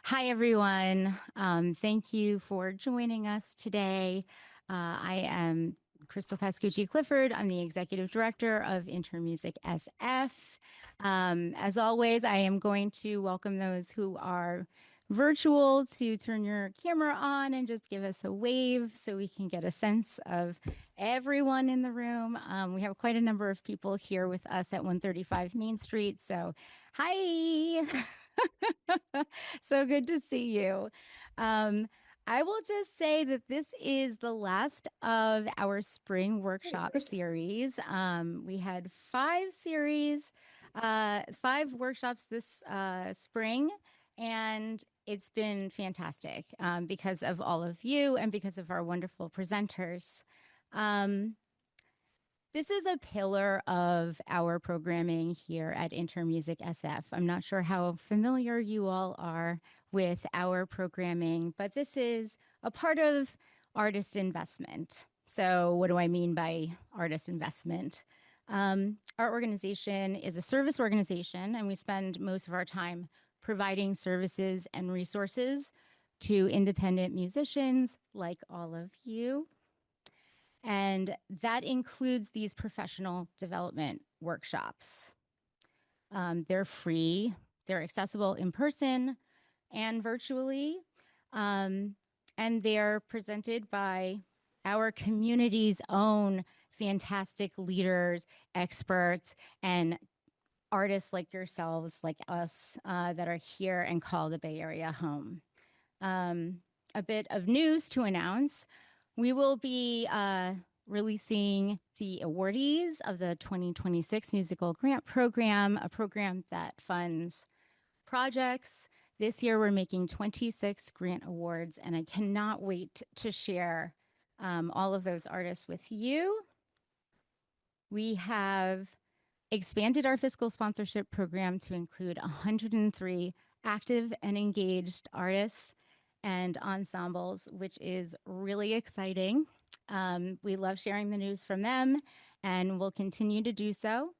Hi, everyone. Thank you for joining us today. I am Crystal Pascucci Clifford. I'm the Executive Director of Intermusic SF. As always, I am going to welcome those who are virtual to turn your camera on and just give us a wave so we can get a sense of everyone in the room. We have quite a number of people here with us at 135 Main Street. So, hi. So good to see you. I will just say that this is the last of our spring workshop series. We had five workshops this spring, and it's been fantastic because of all of you and because of our wonderful presenters. This is a pillar of our programming here at Intermusic SF. I'm not sure how familiar you all are with our programming, but this is a part of artist investment. So what do I mean by artist investment? Our organization is a service organization, and we spend most of our time providing services and resources to independent musicians like all of you. And that includes these professional development workshops. They're free, they're accessible in person and virtually, and they're presented by our community's own fantastic leaders, experts, and artists like yourselves, like us, that are here and call the Bay Area home. A bit of news to announce. We will be releasing the awardees of the 2026 Musical Grant Program, a program that funds projects. This year, we're making 26 grant awards, and I cannot wait to share all of those artists with you. We have expanded our fiscal sponsorship program to include 103 active and engaged artists and ensembles, which is really exciting. We love sharing the news from them, and we'll continue to do so.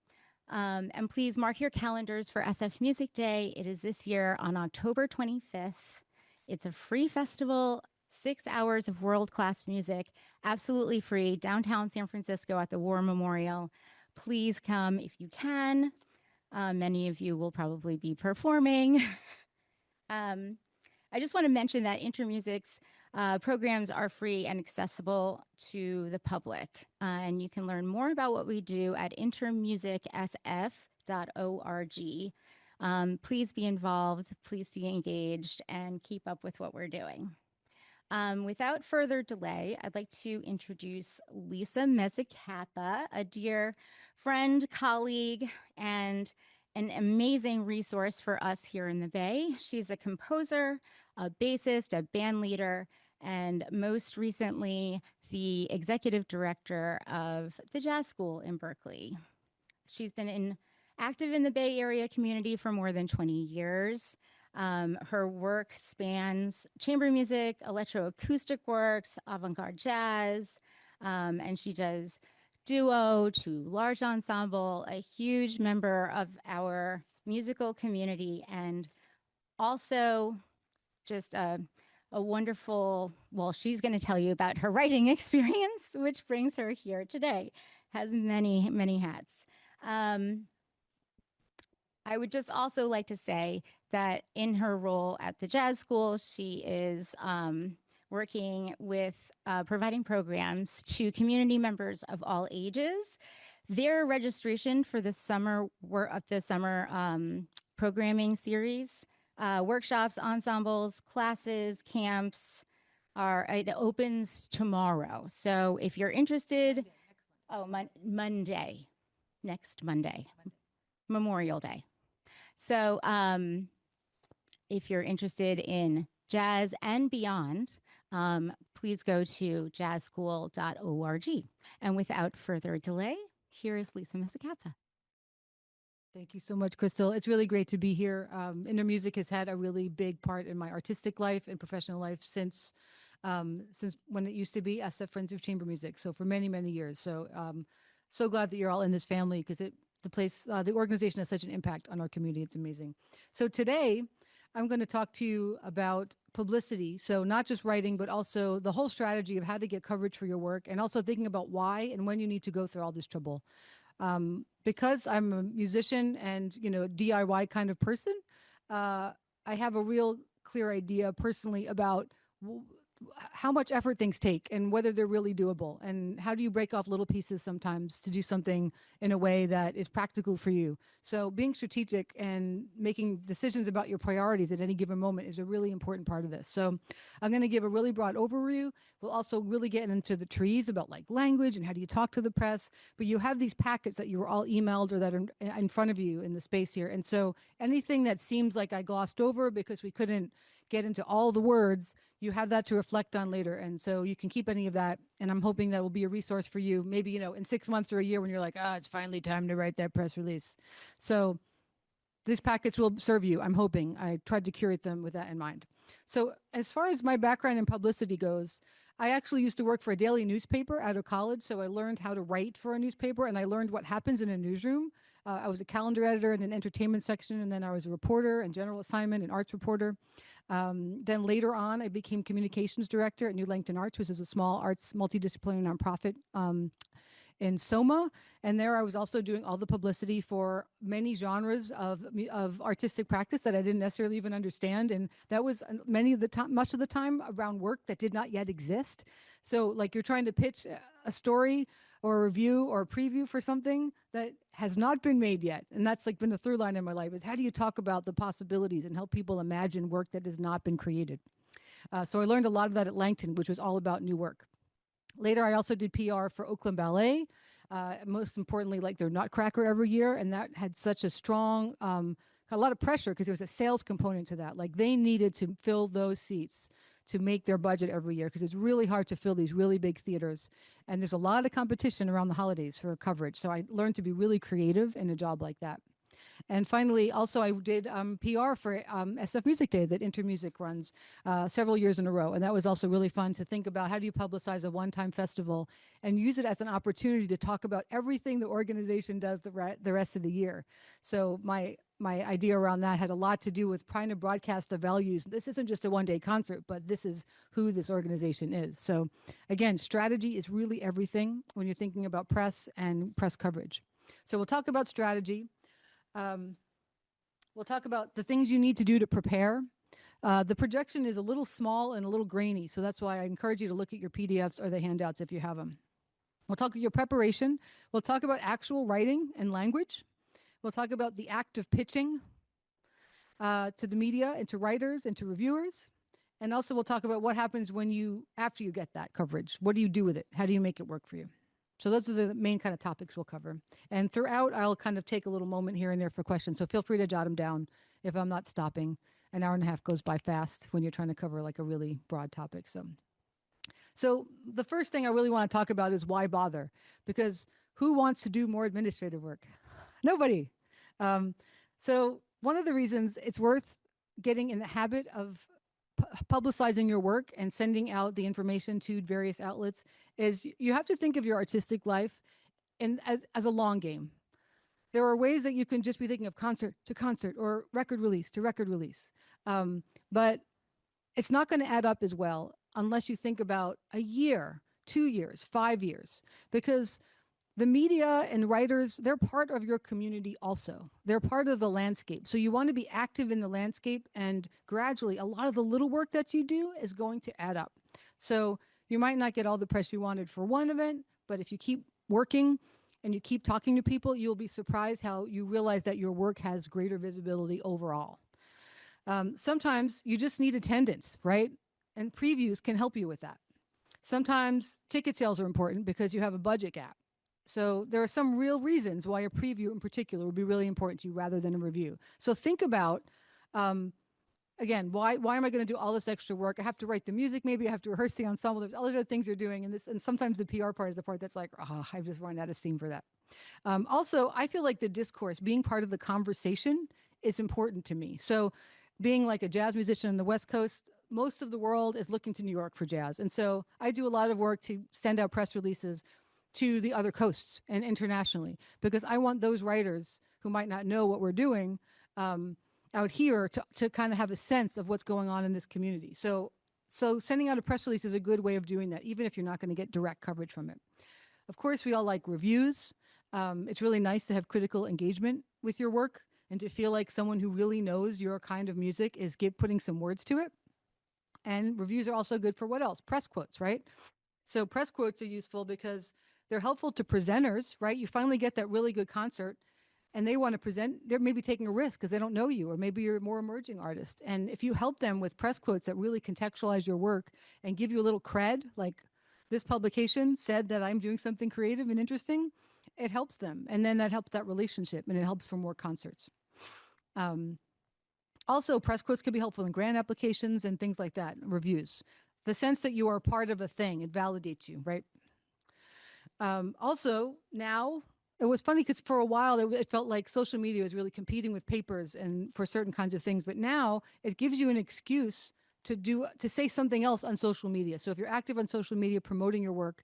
And please mark your calendars for SF Music Day. It is this year on October 25th. It's a free festival, 6 hours of world-class music, absolutely free, downtown San Francisco at the War Memorial. Please come if you can. Many of you will probably be performing. I just want to mention that Intermusic's programs are free and accessible to the public. And you can learn more about what we do at intermusicsf.org. Please be involved, please stay engaged, and keep up with what we're doing. Without further delay, I'd like to introduce Lisa Mezzacappa, a dear friend, colleague, and an amazing resource for us here in the Bay. She's a composer, a bassist, a band leader, and most recently, the executive director of the Jazzschool in Berkeley. She's been active in the Bay Area community for more than 20 years. Her work spans chamber music, electroacoustic works, avant-garde jazz, and she does duo to large ensemble, a huge member of our musical community, and also just a wonderful, well, she's going to tell you about her writing experience, which brings her here today, has many, many hats. I would just also like to say that in her role at the Jazzschool, she is working with providing programs to community members of all ages. Their registration for the summer programming series, workshops, ensembles, classes, camps, it opens tomorrow. So if you're interested, Monday, next Monday, Memorial Day. So if you're interested in jazz and beyond, please go to jazzschool.org. And without further delay, here is Lisa Mezzacappa. Thank you so much, Crystal. It's really great to be here. Intermusic has had a really big part in my artistic life and professional life since when it used to be SF Friends of Chamber Music. So for many, many years. So so glad that you're all in this family because the organization has such an impact on our community. It's amazing. So today, I'm going to talk to you about publicity. So not just writing, but also the whole strategy of how to get coverage for your work, and also thinking about why and when you need to go through all this trouble. Because I'm a musician and, DIY kind of person, I have a real clear idea personally about how much effort things take and whether they're really doable, and how do you break off little pieces sometimes to do something in a way that is practical for you. So being strategic and making decisions about your priorities at any given moment is a really important part of this. So I'm going to give a really broad overview. We'll also really get into the trees about like language and how do you talk to the press. But you have these packets that you were all emailed or that are in front of you in the space here. And so anything that seems like I glossed over because we couldn't get into all the words, you have that to reflect on later. And so you can keep any of that. And I'm hoping that will be a resource for you, maybe, in 6 months or a year when you're like, it's finally time to write that press release. So these packets will serve you, I'm hoping. I tried to curate them with that in mind. So as far as my background in publicity goes, I actually used to work for a daily newspaper out of college. So I learned how to write for a newspaper, and I learned what happens in a newsroom. I was a calendar editor in an entertainment section, and then I was a reporter and general assignment and arts reporter. Then later on, I became communications director at New Langton Arts, which is a small arts multidisciplinary nonprofit in Soma. And there I was also doing all the publicity for many genres of artistic practice that I didn't necessarily even understand. And that was much of the time around work that did not yet exist. So like you're trying to pitch a story or a review or a preview for something that has not been made yet. And that's like been the through line in my life, is how do you talk about the possibilities and help people imagine work that has not been created? So I learned a lot of that at Langton, which was all about new work. Later, I also did PR for Oakland Ballet. Most importantly, like their Nutcracker every year. And that had such a strong, a lot of pressure because there was a sales component to that. Like they needed to fill those seats to make their budget every year because it's really hard to fill these really big theaters. And there's a lot of competition around the holidays for coverage. So I learned to be really creative in a job like that. And finally, also I did PR for SF Music Day that Intermusic runs several years in a row. And that was also really fun to think about how do you publicize a one-time festival and use it as an opportunity to talk about everything the organization does the rest of the year. So my idea around that had a lot to do with trying to broadcast the values. This isn't just a one-day concert, but this is who this organization is. So again, strategy is really everything when you're thinking about press and press coverage. So we'll talk about strategy. We'll talk about the things you need to do to prepare. The projection is a little small and a little grainy, so that's why I encourage you to look at your PDFs or the handouts if you have them. We'll talk about your preparation. We'll talk about actual writing and language. We'll talk about the act of pitching to the media and to writers and to reviewers. And also we'll talk about what happens after you get that coverage. What do you do with it? How do you make it work for you? So those are the main kind of topics we'll cover. And throughout, I'll kind of take a little moment here and there for questions. So feel free to jot them down if I'm not stopping. An hour and a half goes by fast when you're trying to cover like a really broad topic. So the first thing I really want to talk about is why bother? Because who wants to do more administrative work? Nobody. So one of the reasons it's worth getting in the habit of publicizing your work and sending out the information to various outlets is you have to think of your artistic life as a long game. There are ways that you can just be thinking of concert to concert or record release to record release. But it's not going to add up as well unless you think about a year, 2 years, 5 years, because the media and writers, they're part of your community also. They're part of the landscape. So you want to be active in the landscape, and gradually a lot of the little work that you do is going to add up. So you might not get all the press you wanted for one event, but if you keep working and you keep talking to people, you'll be surprised how you realize that your work has greater visibility overall. Sometimes you just need attendance, right? And previews can help you with that. Sometimes ticket sales are important because you have a budget gap. So there are some real reasons why a preview in particular would be really important to you rather than a review. So think about, again, why am I going to do all this extra work? I have to write the music, maybe I have to rehearse the ensemble. There's other things you're doing, and sometimes the PR part is the part that's like, I've just run out of steam for that. Also, I feel like the discourse, being part of the conversation, is important to me. So being like a jazz musician on the West Coast, most of the world is looking to New York for jazz. And so I do a lot of work to send out press releases to the other coasts and internationally, because I want those writers who might not know what we're doing out here to kind of have a sense of what's going on in this community. So sending out a press release is a good way of doing that, even if you're not going to get direct coverage from it. Of course, we all like reviews. It's really nice to have critical engagement with your work and to feel like someone who really knows your kind of music is putting some words to it. And reviews are also good for what else? Press quotes, right? So press quotes are useful because they're helpful to presenters, right? You finally get that really good concert and they want to present, they're maybe taking a risk because they don't know you, or maybe you're a more emerging artist. And if you help them with press quotes that really contextualize your work and give you a little cred, like this publication said that I'm doing something creative and interesting, it helps them. And then that helps that relationship and it helps for more concerts. Also, press quotes can be helpful in grant applications and things like that, reviews. The sense that you are part of a thing, it validates you, right? Also, now, it was funny because for a while it felt like social media was really competing with papers and for certain kinds of things. But now it gives you an excuse to say something else on social media. So if you're active on social media promoting your work,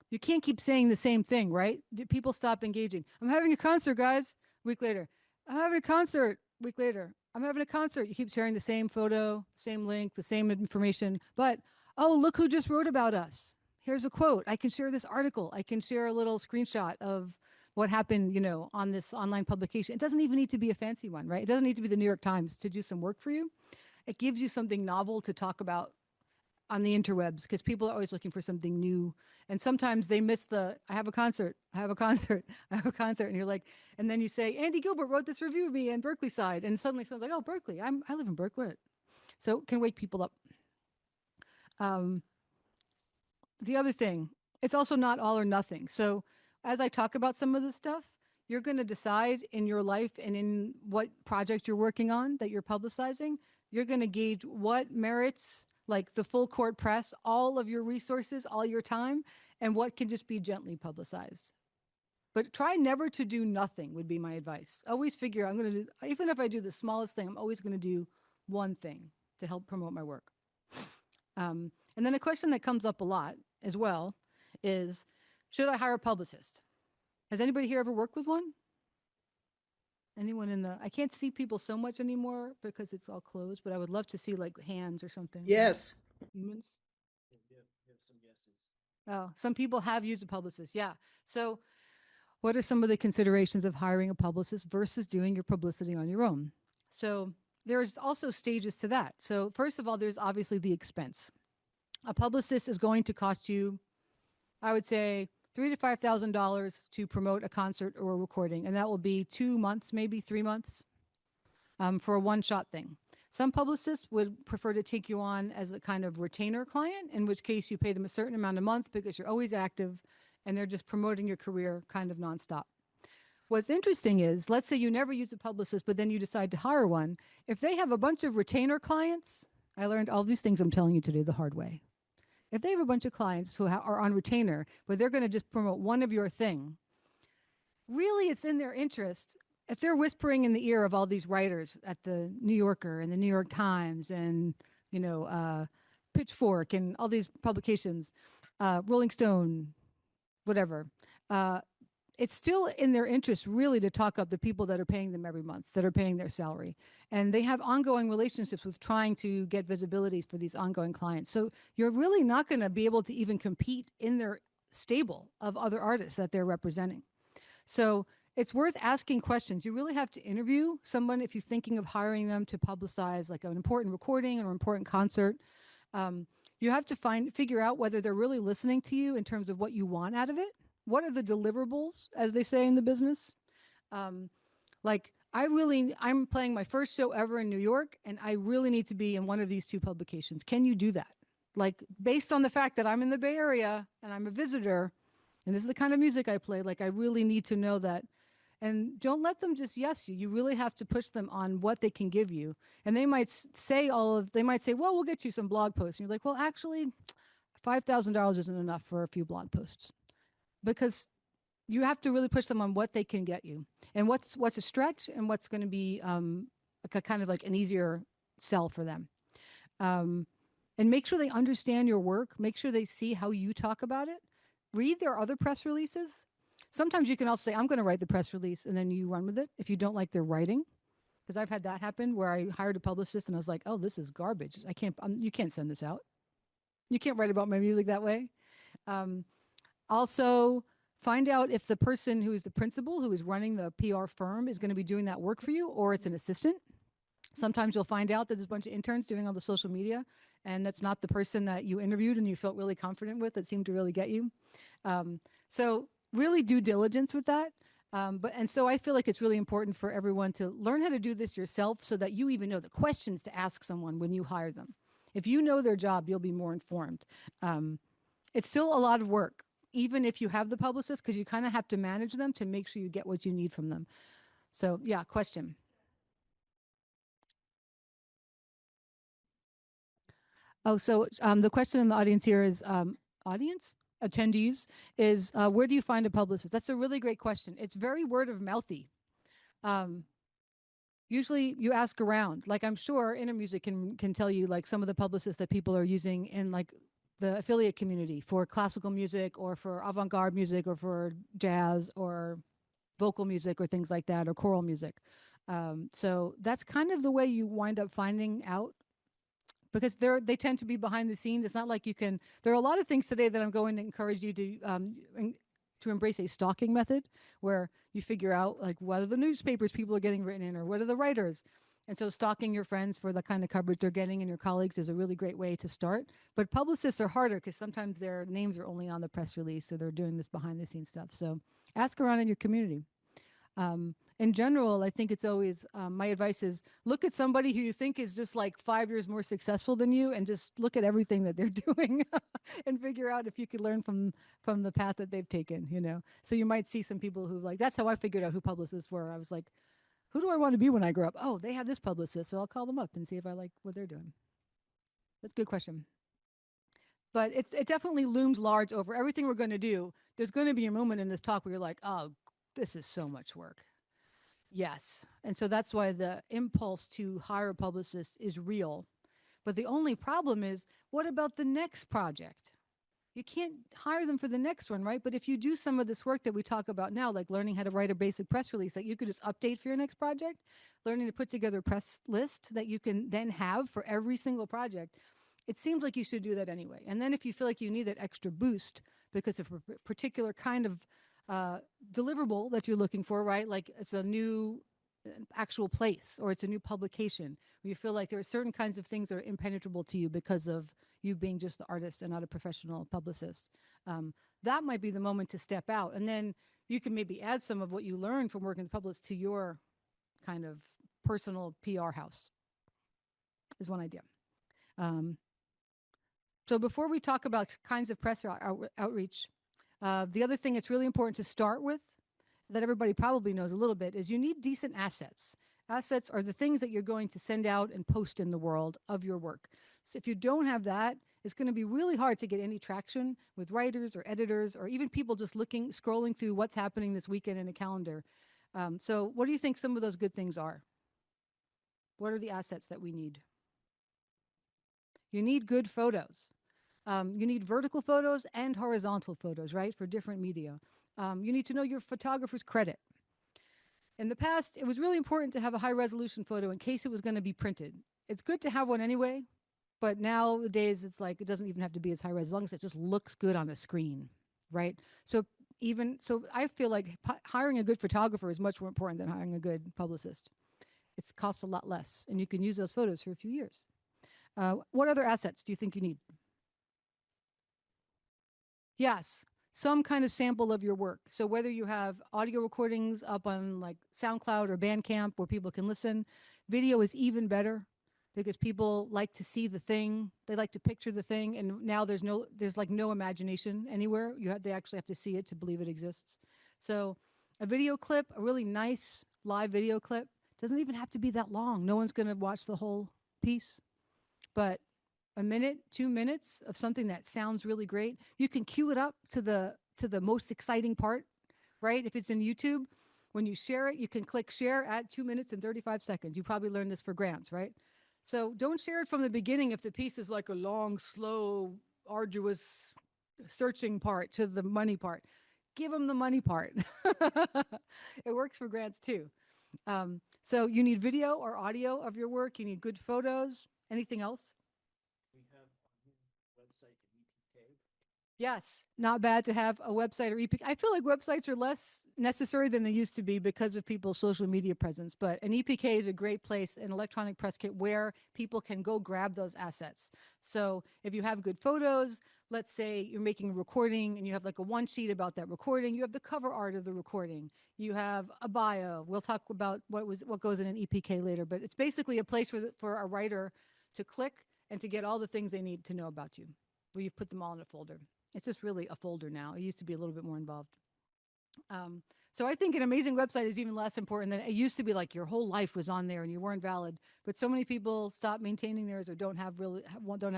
you can't keep saying the same thing, right? People stop engaging. I'm having a concert, guys. Week later, I'm having a concert. Week later, I'm having a concert. You keep sharing the same photo, same link, the same information. But, oh, look who just wrote about us. Here's a quote. I can share this article. I can share a little screenshot of what happened, on this online publication. It doesn't even need to be a fancy one, right? It doesn't need to be the New York Times to do some work for you. It gives you something novel to talk about on the interwebs because people are always looking for something new. And sometimes they miss I have a concert, I have a concert, I have a concert. And you're like, and then you say, Andy Gilbert wrote this review of me in Berkeley side. And suddenly someone's like, oh, Berkeley, I live in Berkeley. So it can wake people up. The other thing, it's also not all or nothing. So as I talk about some of this stuff, you're going to decide in your life and in what project you're working on that you're publicizing, you're going to gauge what merits, like the full court press, all of your resources, all your time, and what can just be gently publicized. But try never to do nothing would be my advice. Always figure I'm going to do, even if I do the smallest thing, I'm always going to do one thing to help promote my work. And then a question that comes up a lot as well is, should I hire a publicist? Has anybody here ever worked with one? Anyone I can't see people so much anymore because it's all closed, but I would love to see like hands or something. Yes. Humans? We have some yeses. Oh, some people have used a publicist. Yeah. So what are some of the considerations of hiring a publicist versus doing your publicity on your own? So there's also stages to that. So first of all, there's obviously the expense. A publicist is going to cost you, I would say, $3,000 to $5,000 to promote a concert or a recording, and that will be 2 months, maybe 3 months, for a one-shot thing. Some publicists would prefer to take you on as a kind of retainer client, in which case you pay them a certain amount a month because you're always active, and they're just promoting your career kind of nonstop. What's interesting is, let's say you never use a publicist, but then you decide to hire one. If they have a bunch of retainer clients, I learned all these things I'm telling you today the hard way. If they have a bunch of clients who are on retainer, but they're going to just promote one of your thing, really it's in their interest. If they're whispering in the ear of all these writers at the New Yorker and the New York Times and, Pitchfork and all these publications, Rolling Stone, whatever, it's still in their interest really to talk up the people that are paying them every month, that are paying their salary. And they have ongoing relationships with trying to get visibilities for these ongoing clients. So you're really not going to be able to even compete in their stable of other artists that they're representing. So it's worth asking questions. You really have to interview someone if you're thinking of hiring them to publicize like an important recording or an important concert. You have to figure out whether they're really listening to you in terms of what you want out of it. What are the deliverables, as they say in the business? I'm playing my first show ever in New York, and I really need to be in one of these 2 publications. Can you do that? Like, based on the fact that I'm in the Bay Area and I'm a visitor, and this is the kind of music I play, like, I really need to know that. And don't let them just yes you. You really have to push them on what they can give you. And they might say well, we'll get you some blog posts. And you're like, well, actually, $5,000 isn't enough for a few blog posts. Because you have to really push them on what they can get you and what's a stretch and what's going to be kind of like an easier sell for them. And make sure they understand your work. Make sure they see how you talk about it. Read their other press releases. Sometimes you can also say, I'm going to write the press release, and then you run with it if you don't like their writing. because I've had that happen where I hired a publicist and I was like, oh, this is garbage. I can't, you can't send this out. You can't write about my music that way. Um, Also, find out if the person who is the principal, who is running the PR firm, is going to be doing that work for you, or it's an assistant. Sometimes you'll find out that there's a bunch of interns doing all the social media, and that's not the person that you interviewed and you felt really confident with that seemed to really get you. So really due diligence with that. So I feel like it's really important for everyone to learn how to do this yourself so that you even know the questions to ask someone when you hire them. If you know their job, you'll be more informed. It's still a lot of work, even if you have the publicist, because you kind of have to manage them to make sure you get what you need from them. So yeah, question. Oh, so the question in the audience here is audience attendees is where do you find a publicist? That's a really great question. It's very word of mouthy. Um, Usually you ask around. Like I'm sure Intermusic can tell you like some of the publicists that people are using in like the affiliate community for classical music or for avant-garde music or for jazz or vocal music or things like that or choral music. So that's kind of the way you wind up finding out because they tend to be behind the scenes. It's not like you can. There are a lot of things today that I'm going to encourage you to embrace a stalking method, where you figure out like what are the newspapers people are getting written in, or what are the writers. And so stalking your friends for the kind of coverage they're getting and your colleagues is a really great way to start. But publicists are harder because sometimes their names are only on the press release, so they're doing this behind the scenes stuff. So ask around in your community. In general, I think it's always my advice is look at somebody who you think is just like 5 years more successful than you, and just look at everything that they're doing, and figure out if you could learn from the path that they've taken. You know, so you might see some people who like that's how I figured out who publicists were. I was like, who do I want to be when I grow up? Oh, they have this publicist, so I'll call them up and see if I like what they're doing. That's a good question. But it definitely looms large over everything we're going to do. There's going to be a moment in this talk where you're like, oh, this is so much work. Yes. And so that's why the impulse to hire a publicist is real. But the only problem is, what about the next project? You can't hire them for the next one, right? But if you do some of this work that we talk about now, like learning how to write a basic press release that you could just update for your next project, learning to put together a press list that you can then have for every single project, it seems like you should do that anyway. And then if you feel like you need that extra boost because of a particular kind of deliverable that you're looking for, right? Like it's a new actual place or it's a new publication where you feel like there are certain kinds of things that are impenetrable to you because of you being just the artist and not a professional publicist. That might be the moment to step out. And then you can maybe add some of what you learned from working with the publicist to your kind of personal PR house, is one idea. Um, so before we talk about kinds of press outreach, the other thing it's really important to start with that everybody probably knows a little bit is you need decent assets. Assets are the things that you're going to send out and post in the world of your work. So if you don't have that, it's going to be really hard to get any traction with writers or editors or even people just scrolling through what's happening this weekend in a calendar. So what do you think some of those good things are? What are the assets that we need? You need good photos. You need vertical photos and horizontal photos, right, for different media. You need to know your photographer's credit. In the past, it was really important to have a high resolution photo in case it was going to be printed. It's good to have one anyway, but nowadays it's like it doesn't even have to be as high res as long as it just looks good on the screen, right? So I feel like hiring a good photographer is much more important than hiring a good publicist. It costs a lot less, and you can use those photos for a few years. What other assets do you think you need? Yes, some kind of sample of your work. So whether you have audio recordings up on like SoundCloud or Bandcamp where people can listen, video is even better because people like to see the thing. They like to picture the thing, and now there's like no imagination anywhere. They actually have to see it to believe it exists. So a video clip, a really nice live video clip, doesn't even have to be that long. No one's going to watch the whole piece, but a minute, 2 minutes of something that sounds really great. You can cue it up to the most exciting part, right? If it's in YouTube, when you share it, you can click share at 2 minutes and 35 seconds. You probably learned this for grants, right? So don't share it from the beginning if the piece is like a long, slow, arduous searching part to the money part. Give them the money part. It works for grants too. So you need video or audio of your work. You need good photos. Anything else? We have on your website an EPK. Yes, not bad to have a website or EPK. I feel like websites are less necessary than they used to be because of people's social media presence. But an EPK is a great place, an electronic press kit, where people can go grab those assets. So if you have good photos, let's say you're making a recording and you have like a one sheet about that recording, you have the cover art of the recording, you have a bio. We'll talk about what goes in an EPK later, but it's basically a place for a writer to click and to get all the things they need to know about you, where you've put them all in a folder. It's just really a folder now. It used to be a little bit more involved. So I think an amazing website is even less important than it used to be. Like your whole life was on there and you weren't valid. But so many people stop maintaining theirs or don't have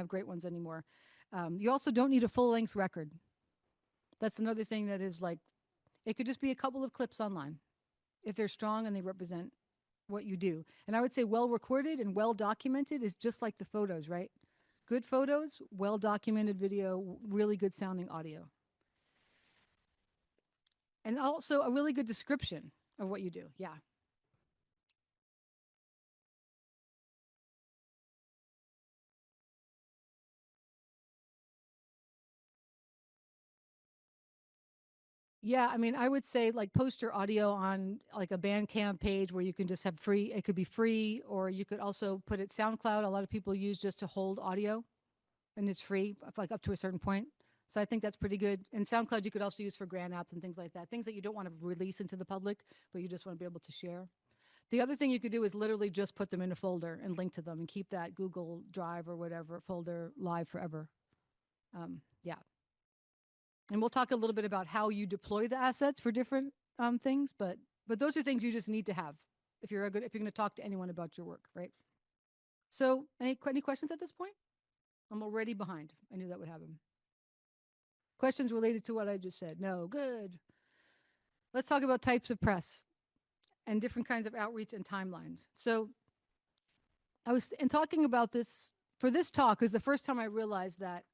great ones anymore. You also don't need a full length record. That's another thing that is like, it could just be a couple of clips online if they're strong and they represent what you do. And I would say well recorded and well documented is just like the photos, right? Good photos, well documented video, really good sounding audio. And also a really good description of what you do. Yeah. Yeah, I mean, I would say like post your audio on like a Bandcamp page where you can just have free, it could be free, or you could also put it SoundCloud. A lot of people use just to hold audio and it's free, like up to a certain point. So I think that's pretty good. And SoundCloud you could also use for grant apps and things like that, things that you don't want to release into the public, but you just want to be able to share. The other thing you could do is literally just put them in a folder and link to them and keep that Google Drive or whatever folder live forever. Yeah. And we'll talk a little bit about how you deploy the assets for different things, but those are things you just need to have if you're going to talk to anyone about your work, right? So any questions at this point? I'm already behind. I knew that would happen. Questions related to what I just said? No, good. Let's talk about types of press and different kinds of outreach and timelines. So I was in talking about this for this talk is the first time I realized that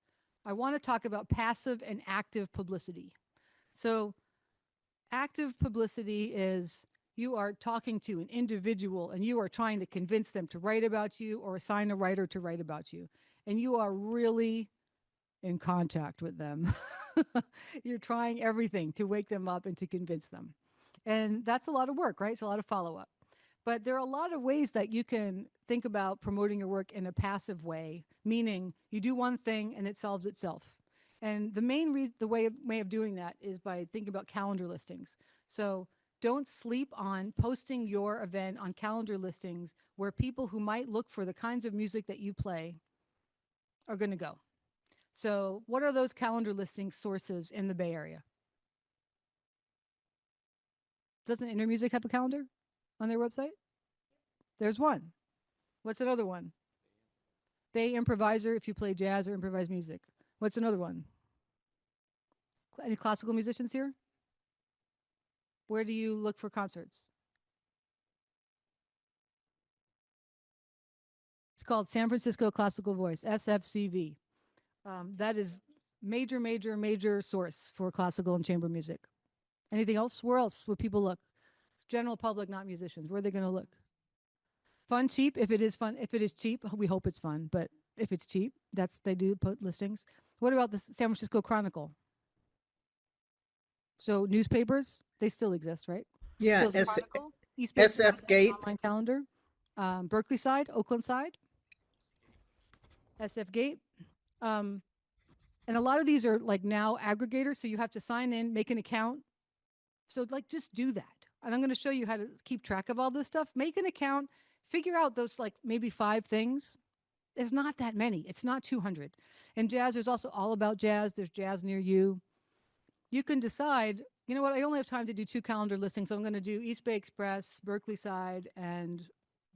I want to talk about passive and active publicity. So active publicity is you are talking to an individual and you are trying to convince them to write about you or assign a writer to write about you. And you are really in contact with them. You're trying everything to wake them up and to convince them. And that's a lot of work, right? It's a lot of follow up. But there are a lot of ways that you can think about promoting your work in a passive way, meaning you do one thing and it solves itself. And the main reason, the way of doing that is by thinking about calendar listings. So don't sleep on posting your event on calendar listings where people who might look for the kinds of music that you play are going to go. So what are those calendar listing sources in the Bay Area? Doesn't Intermusic have a calendar on their website? There's one. What's another one? Bay Improviser if you play jazz or improvised music. What's another one? Any classical musicians here? Where do you look for concerts? It's called San Francisco Classical Voice, SFCV. That is major source for classical and chamber music. Anything else? Where else would people look? It's general public, not musicians. Where are they going to look? Fun, cheap. If it is fun, if it is cheap, we hope it's fun. But if it's cheap, they do put listings. What about the San Francisco Chronicle? So newspapers, they still exist, right? Yeah, So the Chronicle, East Bay Press, SF Gate. online calendar, Berkeley side, Oakland side, SF Gate. And a lot of these are like now aggregators, so you have to sign in, make an account. So like just do that. And I'm going to show you how to keep track of all this stuff. Make an account, figure out those like maybe 5 things. There's not that many. It's not 200. And jazz, there's also All About Jazz. There's Jazz Near You. You can decide, you know what, I only have time to do 2 calendar listings. So I'm going to do East Bay Express, Berkeley side, and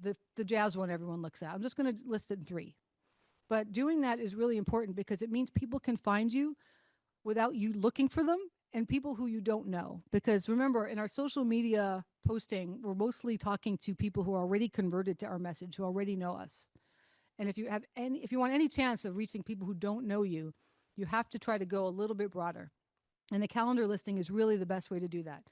the jazz one everyone looks at. I'm just going to list it in 3. But doing that is really important because it means people can find you without you looking for them, and people who you don't know. Because remember, in our social media posting, we're mostly talking to people who are already converted to our message, who already know us. And if you want any chance of reaching people who don't know you, you have to try to go a little bit broader. And the calendar listing is really the best way to do that.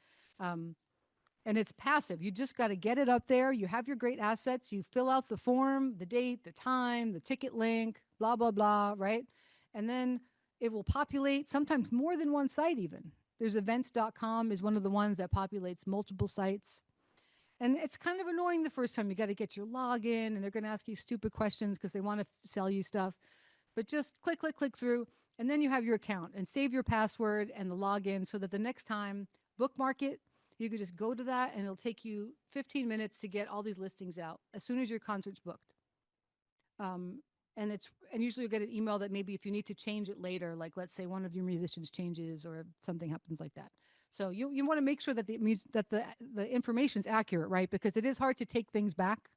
And it's passive. You just got to get it up there. You have your great assets. You fill out the form, the date, the time, the ticket link, blah, blah, blah, right? And then it will populate sometimes more than one site even. There's events.com is one of the ones that populates multiple sites. And it's kind of annoying the first time. You got to get your login and they're going to ask you stupid questions because they want to sell you stuff. But just click, click, click through. And then you have your account and save your password and the login so that the next time, bookmark it. You could just go to that and it'll take you 15 minutes to get all these listings out as soon as your concert's booked. And usually you'll get an email that maybe if you need to change it later, like let's say one of your musicians changes or something happens like that. So you want to make sure that the information's accurate, right? Because it is hard to take things back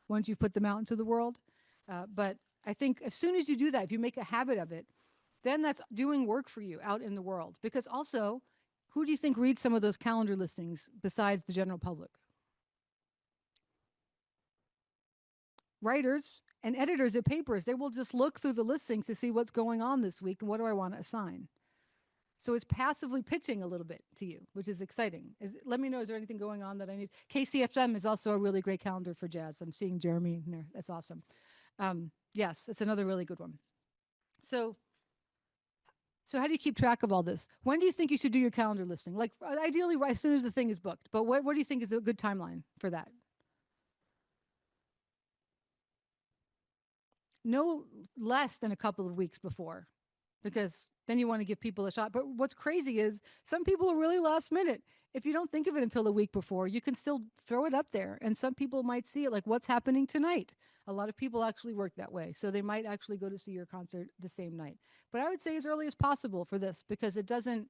once you've put them out into the world. But I think as soon as you do that, if you make a habit of it, then that's doing work for you out in the world. Because also, who do you think reads some of those calendar listings besides the general public? Writers and editors of papers, they will just look through the listings to see what's going on this week and what do I want to assign. So it's passively pitching a little bit to you, which is exciting. Let me know, is there anything going on that I need? KCFM is also a really great calendar for jazz. I'm seeing Jeremy in there. That's awesome. Yes, it's another really good one. So how do you keep track of all this? When do you think you should do your calendar listing? Like ideally right as soon as the thing is booked. But what do you think is a good timeline for that? No less than a couple of weeks before, because then you want to give people a shot. But what's crazy is some people are really last minute. If you don't think of it until a week before, you can still throw it up there. And some people might see it like what's happening tonight. A lot of people actually work that way. So they might actually go to see your concert the same night. But I would say as early as possible for this, because it doesn't,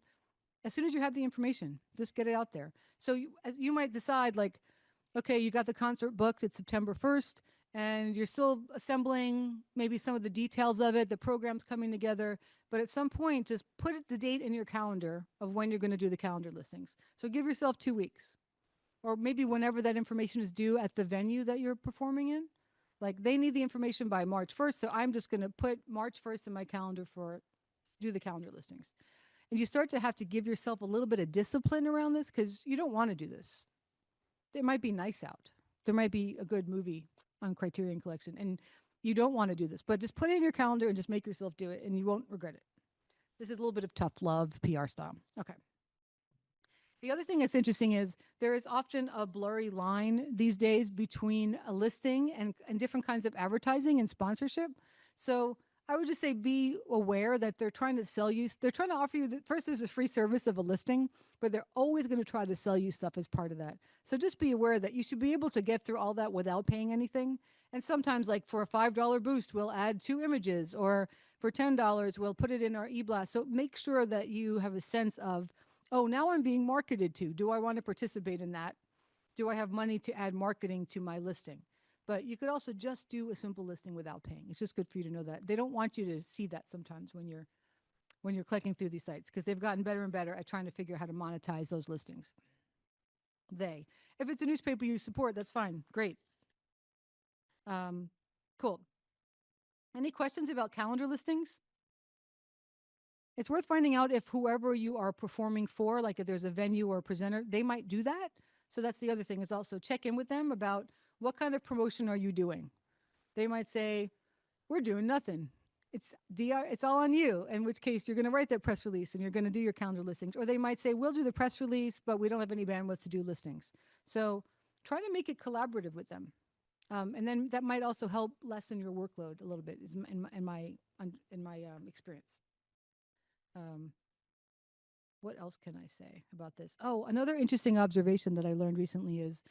as soon as you have the information, just get it out there. So you might decide like, okay, you got the concert booked, it's September 1st, and you're still assembling maybe some of the details of it, the program's coming together, but at some point, just put the date in your calendar of when you're going to do the calendar listings. So give yourself 2 weeks, or maybe whenever that information is due at the venue that you're performing in. Like they need the information by March 1st, so I'm just going to put March 1st in my calendar for do the calendar listings. And you start to have to give yourself a little bit of discipline around this because you don't want to do this. It might be nice out. There might be a good movie on Criterion Collection, and you don't want to do this, but just put it in your calendar and just make yourself do it, and you won't regret it. This is a little bit of tough love PR style. Okay. The other thing that's interesting is there is often a blurry line these days between a listing and different kinds of advertising and sponsorship. So I would just say be aware that they're trying to sell you. They're trying to offer you, first there's a free service of a listing, but they're always going to try to sell you stuff as part of that. So just be aware that you should be able to get through all that without paying anything. And sometimes like for a $5 boost, we'll add 2 images, or for $10, we'll put it in our e-blast. So make sure that you have a sense of, oh, now I'm being marketed to. Do I want to participate in that? Do I have money to add marketing to my listing? But you could also just do a simple listing without paying. It's just good for you to know that. They don't want you to see that sometimes when you're clicking through these sites, because they've gotten better and better at trying to figure out how to monetize those listings. If it's a newspaper you support, that's fine. Great. Cool. Any questions about calendar listings? It's worth finding out if whoever you are performing for, like if there's a venue or a presenter, they might do that. So that's the other thing, is also check in with them about what kind of promotion are you doing. They might say, we're doing nothing. It's all on you, in which case you're going to write that press release and you're going to do your calendar listings. Or they might say, we'll do the press release, but we don't have any bandwidth to do listings. So try to make it collaborative with them. And then that might also help lessen your workload a little bit, is in my experience. What else can I say about this? Oh, another interesting observation that I learned recently is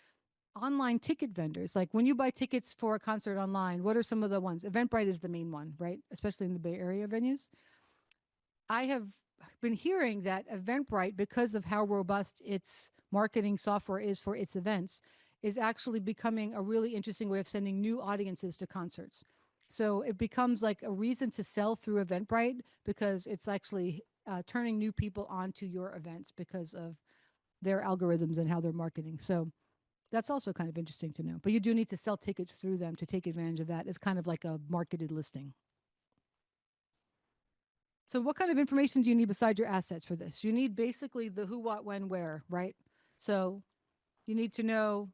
online ticket vendors. Like when you buy tickets for a concert online, what are some of the ones? Eventbrite is the main one, right? Especially in the Bay Area venues. I have been hearing that Eventbrite, because of how robust its marketing software is for its events, is actually becoming a really interesting way of sending new audiences to concerts. So it becomes like a reason to sell through Eventbrite, because it's actually turning new people onto your events because of their algorithms and how they're marketing. So that's also kind of interesting to know. But you do need to sell tickets through them to take advantage of that. It's kind of like a marketed listing. So what kind of information do you need besides your assets for this? You need basically the who, what, when, where, right? So You need to know.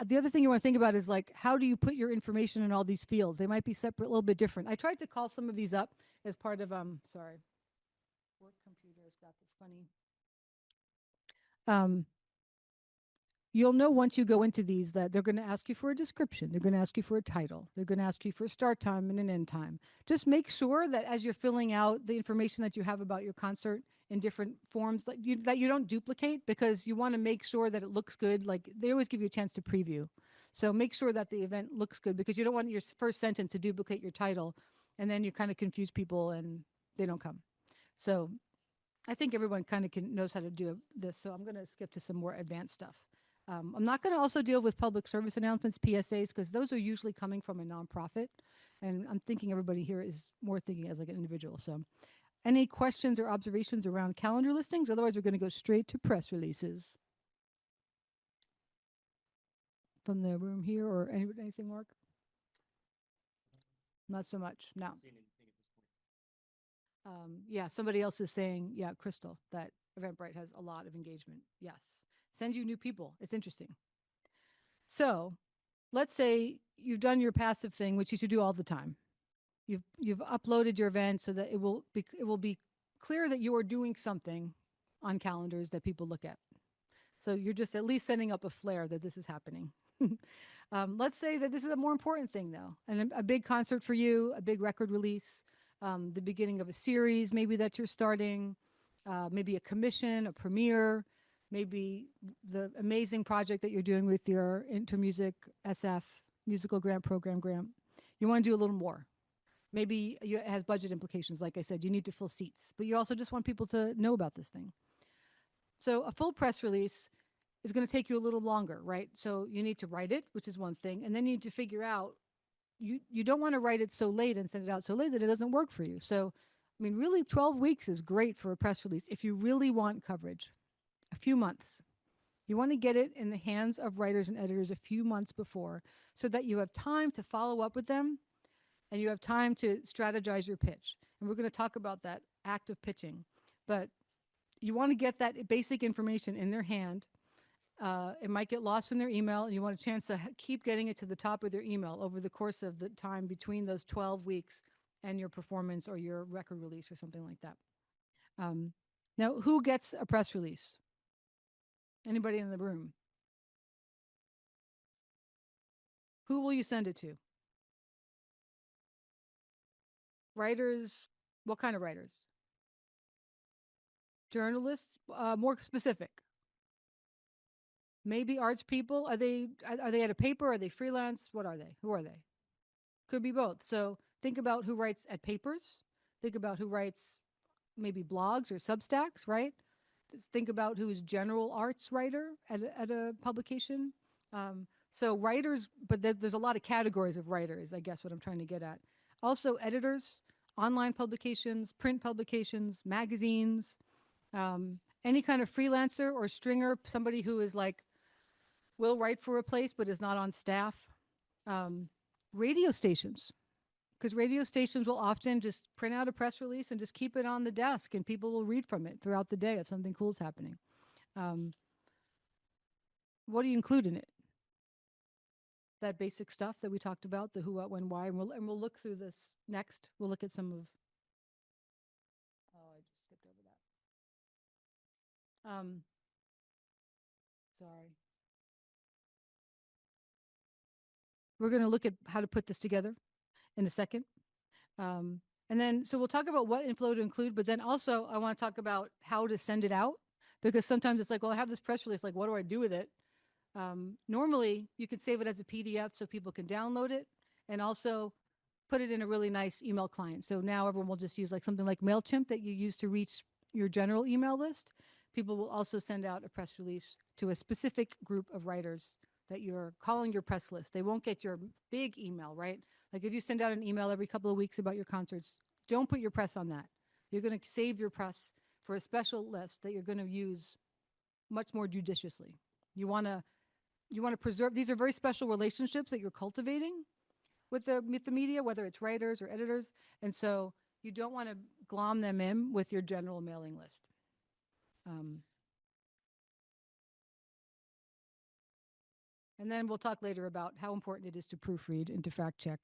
The other thing you want to think about is like, how do you put your information in all these fields? They might be separate, a little bit different. I tried to call some of these up as part of, sorry, work computer's got this funny. Um, you'll know once you go into these that they're going to ask you for a description. They're going to ask you for a title. They're going to ask you for a start time and an end time. Just make sure that as you're filling out the information that you have about your concert in different forms, that you don't duplicate, because you want to make sure that it looks good. Like, they always give you a chance to preview. So make sure that the event looks good, because you don't want your first sentence to duplicate your title, and then you kind of confuse people and they don't come. So I think everyone kind of knows how to do this. So I'm going to skip to some more advanced stuff. I'm not going to also deal with public service announcements, PSAs, because those are usually coming from a nonprofit. And I'm thinking everybody here is more thinking as like an individual. So any questions or observations around calendar listings? Otherwise, we're going to go straight to press releases. From the room here, or anything, Mark? Not so much. No. Yeah, somebody else is saying, yeah, Crystal, that Eventbrite has a lot of engagement. Yes. Send you new people. It's interesting. So let's say you've done your passive thing, which you should do all the time. You've uploaded your event so that it will be clear that you are doing something on calendars that people look at. So you're just at least sending up a flare that this is happening. Let's say that this is a more important thing, though, and a big concert for you, a big record release, the beginning of a series maybe that you're starting, maybe a commission, a premiere, maybe the amazing project that you're doing with your Intermusic SF musical grant program grant. You want to do a little more. Maybe it has budget implications. Like I said, you need to fill seats, but you also just want people to know about this thing. So a full press release is going to take you a little longer, right? So you need to write it, which is one thing, and then you need to figure out, you don't want to write it so late and send it out so late that it doesn't work for you. So, I mean, really 12 weeks is great for a press release if you really want coverage. A few months. You want to get it in the hands of writers and editors a few months before, so that you have time to follow up with them and you have time to strategize your pitch. And we're going to talk about that act of pitching. But you want to get that basic information in their hand. It might get lost in their email, and you want a chance to keep getting it to the top of their email over the course of the time between those 12 weeks and your performance or your record release or something like that. Now, who gets a press release? Anybody in the room? Who will you send it to? Writers? What kind of writers? Journalists? More specific. Maybe arts people? Are they at a paper? Are they freelance? What are they? Who are they? Could be both. So think about who writes at papers. Think about who writes maybe blogs or Substacks, right? Think about who is general arts writer at a publication. So writers, but there's a lot of categories of writers, I guess what I'm trying to get at. Also editors, online publications, print publications, magazines, any kind of freelancer or stringer, somebody who is like, will write for a place but is not on staff. Radio stations, because radio stations will often just print out a press release and just keep it on the desk, and people will read from it throughout the day if something cool is happening. What do you include in it? That basic stuff that we talked about, the who, what, when, why, and we'll look through this next. We'll look at some of. Oh, I just skipped over that. Sorry. We're going to look at how to put this together in a second. And then, so we'll talk about what inflow to include, but then also I want to talk about how to send it out, because sometimes it's like, well, I have this press release, like, what do I do with it? Normally, you could save it as a PDF so people can download it, and also put it in a really nice email client. So now everyone will just use like something like MailChimp that you use to reach your general email list. People will also send out a press release to a specific group of writers that you're calling your press list. They won't get your big email, right? Like if you send out an email every couple of weeks about your concerts, don't put your press on that. You're going to save your press for a special list that you're going to use much more judiciously. You want to preserve, these are very special relationships that you're cultivating with the media, whether it's writers or editors. And so you don't want to glom them in with your general mailing list. And then we'll talk later about how important it is to proofread and to fact check,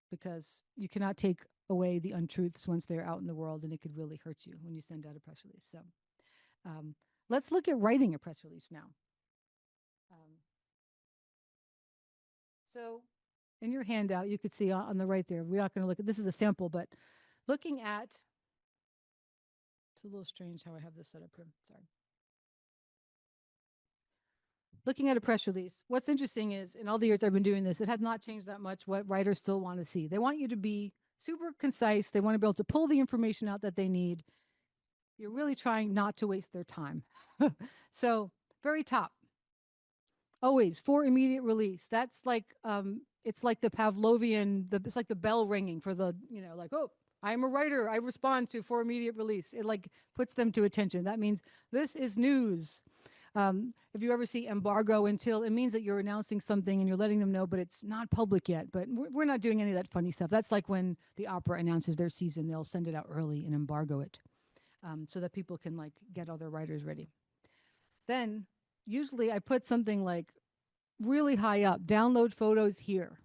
because you cannot take away the untruths once they're out in the world, and it could really hurt you when you send out a press release. So let's look at writing a press release now. So in your handout, you could see on the right there, we're not going to look at, this is a sample, but looking at, it's a little strange how I have this set up here, sorry. Looking at a press release, what's interesting is, in all the years I've been doing this, it has not changed that much what writers still want to see. They want you to be super concise. They want to be able to pull the information out that they need. You're really trying not to waste their time. So, very top. Always for immediate release. That's like, it's like the Pavlovian, it's like the bell ringing for the, like, oh, I'm a writer. I respond to for immediate release. It like puts them to attention. That means this is news. If you ever see embargo until, it means that you're announcing something and you're letting them know, but it's not public yet. But we're not doing any of that funny stuff. That's like when the opera announces their season, they'll send it out early and embargo it, so that people can like get all their writers ready. Then usually I put something like really high up, download photos here.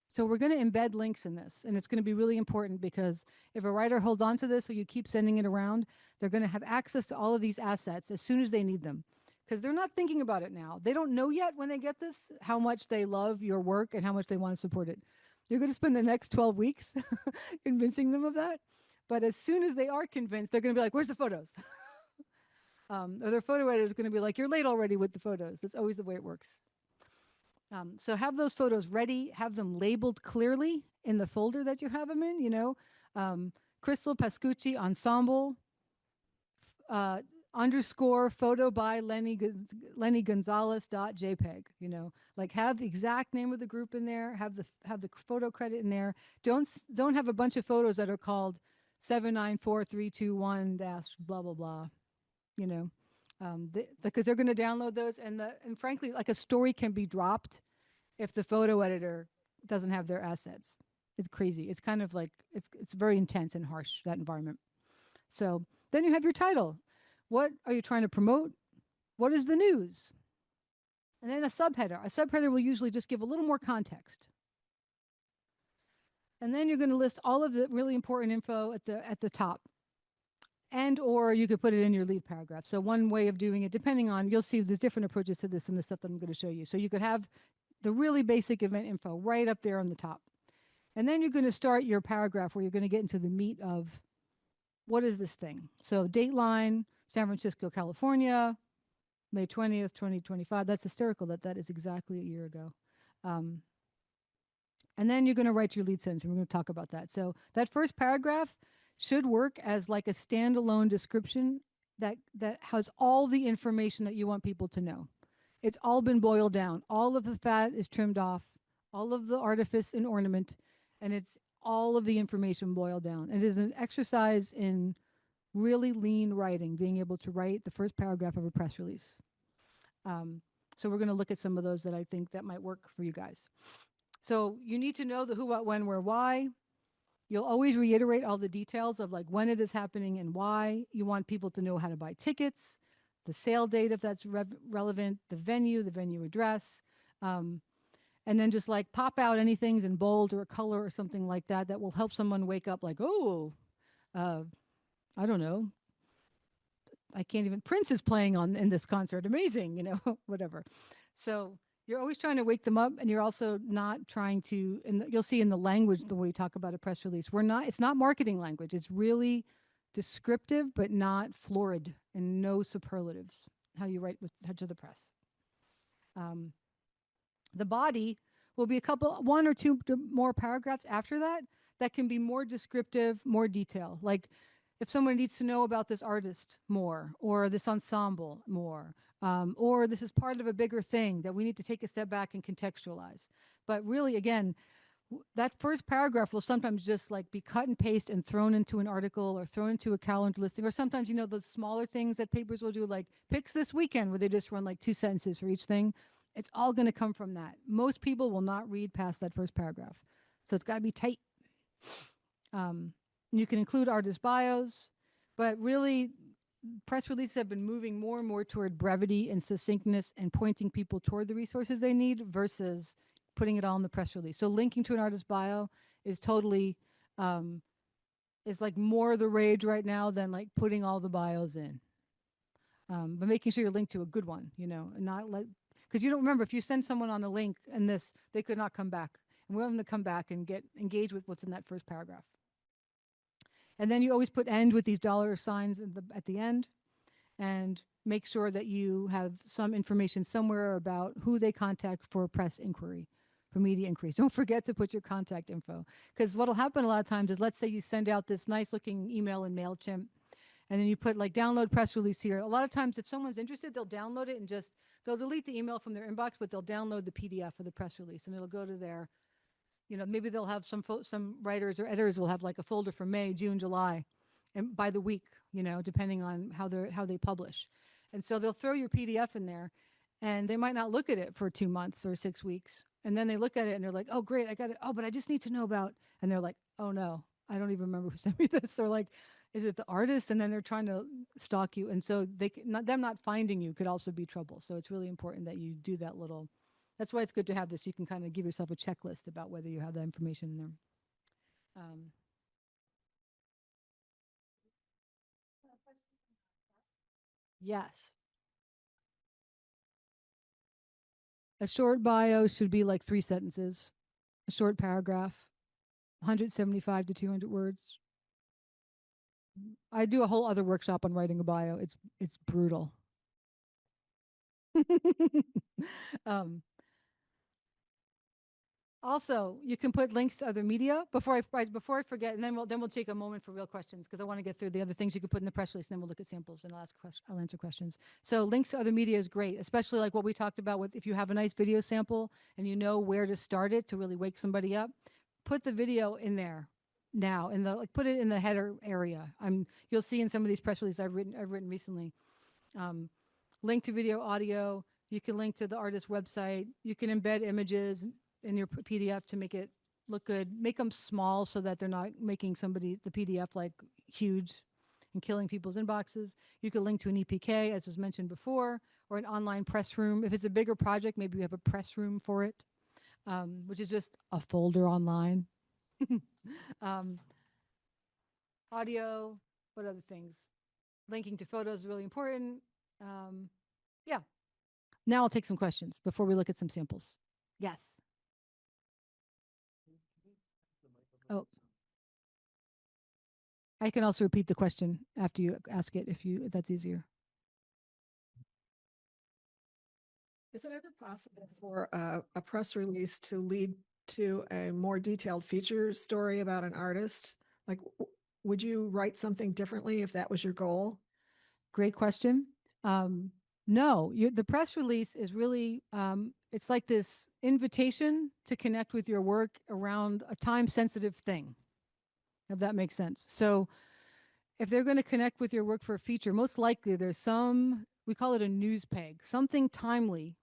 So we're going to embed links in this, and it's going to be really important, because if a writer holds on to this or you keep sending it around, they're going to have access to all of these assets as soon as they need them, because they're not thinking about it now. They don't know yet when they get this how much they love your work and how much they want to support it. You're going to spend the next 12 weeks convincing them of that, but as soon as they are convinced, they're going to be like, where's the photos? Or their photo editor is going to be like, you're late already with the photos. That's always the way it works. So have those photos ready, have them labeled clearly in the folder that you have them in, Crystal Pascucci Ensemble, underscore photo by Lenny Gonzalez.jpg, like have the exact name of the group in there, have the photo credit in there. Don't have a bunch of photos that are called 794321 dash blah, blah, blah, because they're going to download those, and frankly, like a story can be dropped if the photo editor doesn't have their assets. It's crazy. It's kind of like it's very intense and harsh, that environment. So then you have your title. What are you trying to promote? What is the news? And then a subheader. A subheader will usually just give a little more context. And then you're going to list all of the really important info at the top. And or you could put it in your lead paragraph. So one way of doing it, depending on, you'll see there's different approaches to this and the stuff that I'm going to show you. So you could have the really basic event info right up there on the top. And then you're going to start your paragraph where you're going to get into the meat of what is this thing. So Dateline, San Francisco, California, May 20th, 2025. That's hysterical that is exactly a year ago. And then you're going to write your lead sentence, and we're going to talk about that. So that first paragraph should work as like a standalone description that has all the information that you want people to know. It's all been boiled down. All of the fat is trimmed off, all of the artifice and ornament, and it's all of the information boiled down. It is an exercise in really lean writing, being able to write the first paragraph of a press release. So we're going to look at some of those that I think that might work for you guys. So you need to know the who, what, when, where, why. You'll always reiterate all the details of like when it is happening and why. You want people to know how to buy tickets, the sale date if that's relevant, the venue address, and then just like pop out anything in bold or a color or something like that that will help someone wake up like, oh, I don't know. I can't even, Prince is playing in this concert. Amazing, whatever. So you're always trying to wake them up, and you're also not trying to, and you'll see in the language, the way we talk about a press release, it's not marketing language. It's really descriptive, but not florid and no superlatives, how you write to the press. The body will be one or two more paragraphs after that can be more descriptive, more detail. Like if someone needs to know about this artist more, or this ensemble more, or this is part of a bigger thing that we need to take a step back and contextualize. But really, again, that first paragraph will sometimes just like be cut and paste and thrown into an article or thrown into a calendar listing, or sometimes, those smaller things that papers will do, like picks this weekend, where they just run like 2 sentences for each thing. It's all going to come from that. Most people will not read past that first paragraph. So it's got to be tight. You can include artist bios, but really press releases have been moving more and more toward brevity and succinctness and pointing people toward the resources they need versus putting it all in the press release. So linking to an artist's bio is totally is like more the rage right now than like putting all the bios in. But making sure you're linked to a good one, you know, and not like, because you don't remember if you send someone on a link and this, they could not come back. And we want them to come back and get engaged with what's in that first paragraph. And then you always put end with these dollar signs at the end, and make sure that you have some information somewhere about who they contact for press inquiry, for media inquiries. Don't forget to put your contact info, because what'll happen a lot of times is, let's say you send out this nice looking email in MailChimp, and then you put like download press release here. A lot of times if someone's interested, they'll download it and just, they'll delete the email from their inbox, but they'll download the PDF of the press release, and it'll go to their, you know, maybe they'll have some writers or editors will have like a folder for May, June, July, and by the week, you know, depending on how they publish. And so they'll throw your PDF in there, and they might not look at it for 2 months or 6 weeks. And then they look at it and they're like, oh, great, I got it. Oh, but I just need to know about, and they're like, oh no, I don't even remember who sent me this. Or like, is it the artist? And then they're trying to stalk you. And so them not finding you could also be trouble. So it's really important that you do that little, that's why it's good to have this. You can kind of give yourself a checklist about whether you have that information in there. Yes. A short bio should be like 3 sentences, a short paragraph, 175 to 200 words. I do a whole other workshop on writing a bio. It's brutal. um, Also, you can put links to other media before I forget, and then we'll take a moment for real questions, because I want to get through the other things you can put in the press release, and then we'll look at samples and I'll answer questions. So links to other media is great, especially like what we talked about with, if you have a nice video sample and you know where to start it to really wake somebody up, put the video in there now, in the put it in the header area. You'll see in some of these press releases I've written recently. Link to video, audio. You can link to the artist's website. You can embed images in your PDF to make it look good. Make them small so that they're not making the PDF like huge and killing people's inboxes. You could link to an EPK, as was mentioned before, or an online press room. If it's a bigger project, maybe we have a press room for it, which is just a folder online. Audio, what other things? Linking to photos is really important. Yeah. Now I'll take some questions before we look at some samples. Yes. Oh, I can also repeat the question after you ask it if that's easier. Is it ever possible for a press release to lead to a more detailed feature story about an artist? Like, would you write something differently if that was your goal? Great question. No, the press release is really, it's like this invitation to connect with your work around a time-sensitive thing, if that makes sense. So if they're going to connect with your work for a feature, most likely there's some, we call it a news peg, something timely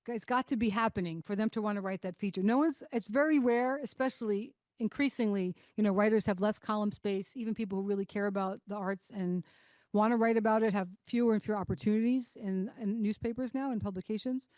it's got to be happening for them to want to write that feature. It's very rare, especially increasingly, writers have less column space. Even people who really care about the arts and want to write about it have fewer and fewer opportunities in newspapers now and publications.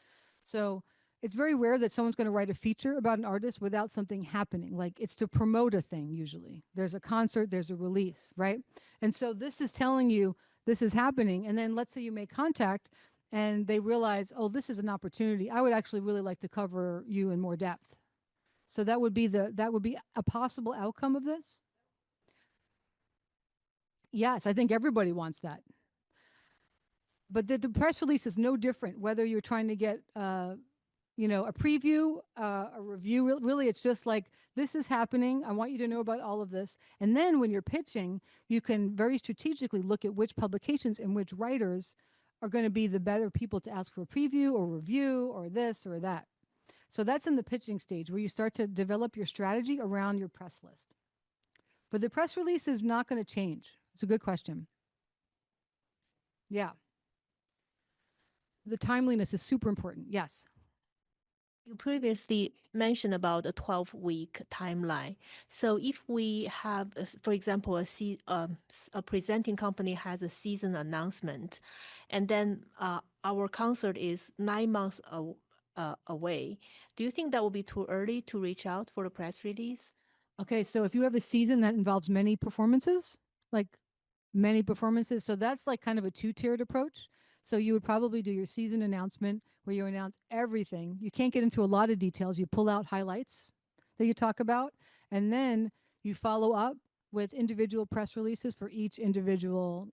So it's very rare that someone's going to write a feature about an artist without something happening. Like, it's to promote a thing usually. There's a concert, there's a release, right? And so this is telling you this is happening. And then let's say you make contact and they realize, oh, this is an opportunity. I would actually really like to cover you in more depth. So that would be a possible outcome of this. Yes, I think everybody wants that. But the press release is no different, whether you're trying to get a preview, a review. Really, it's just like, this is happening. I want you to know about all of this. And then when you're pitching, you can very strategically look at which publications and which writers are going to be the better people to ask for a preview or review or this or that. So that's in the pitching stage, where you start to develop your strategy around your press list. But the press release is not going to change. It's a good question. Yeah. The timeliness is super important. Yes. You previously mentioned about a 12-week timeline. So if we have, for example, a presenting company has a season announcement, and then our concert is 9 months away, do you think that will be too early to reach out for the press release? Okay, so if you have a season that involves many performances, like many performances, so that's like kind of a two-tiered approach. So you would probably do your season announcement where you announce everything. You can't get into a lot of details. You pull out highlights that you talk about, and then you follow up with individual press releases for each individual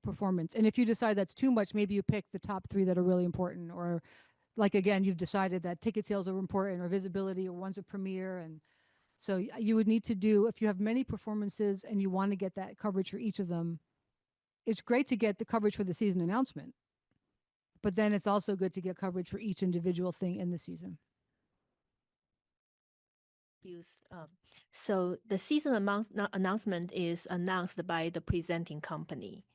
performance. And if you decide that's too much, maybe you pick the top 3 that are really important, or like again, you've decided that ticket sales are important, or visibility, or one's a premiere. And so you would need to do, if you have many performances and you want to get that coverage for each of them, it's great to get the coverage for the season announcement, but then it's also good to get coverage for each individual thing in the season. So the season announcement is announced by the presenting company,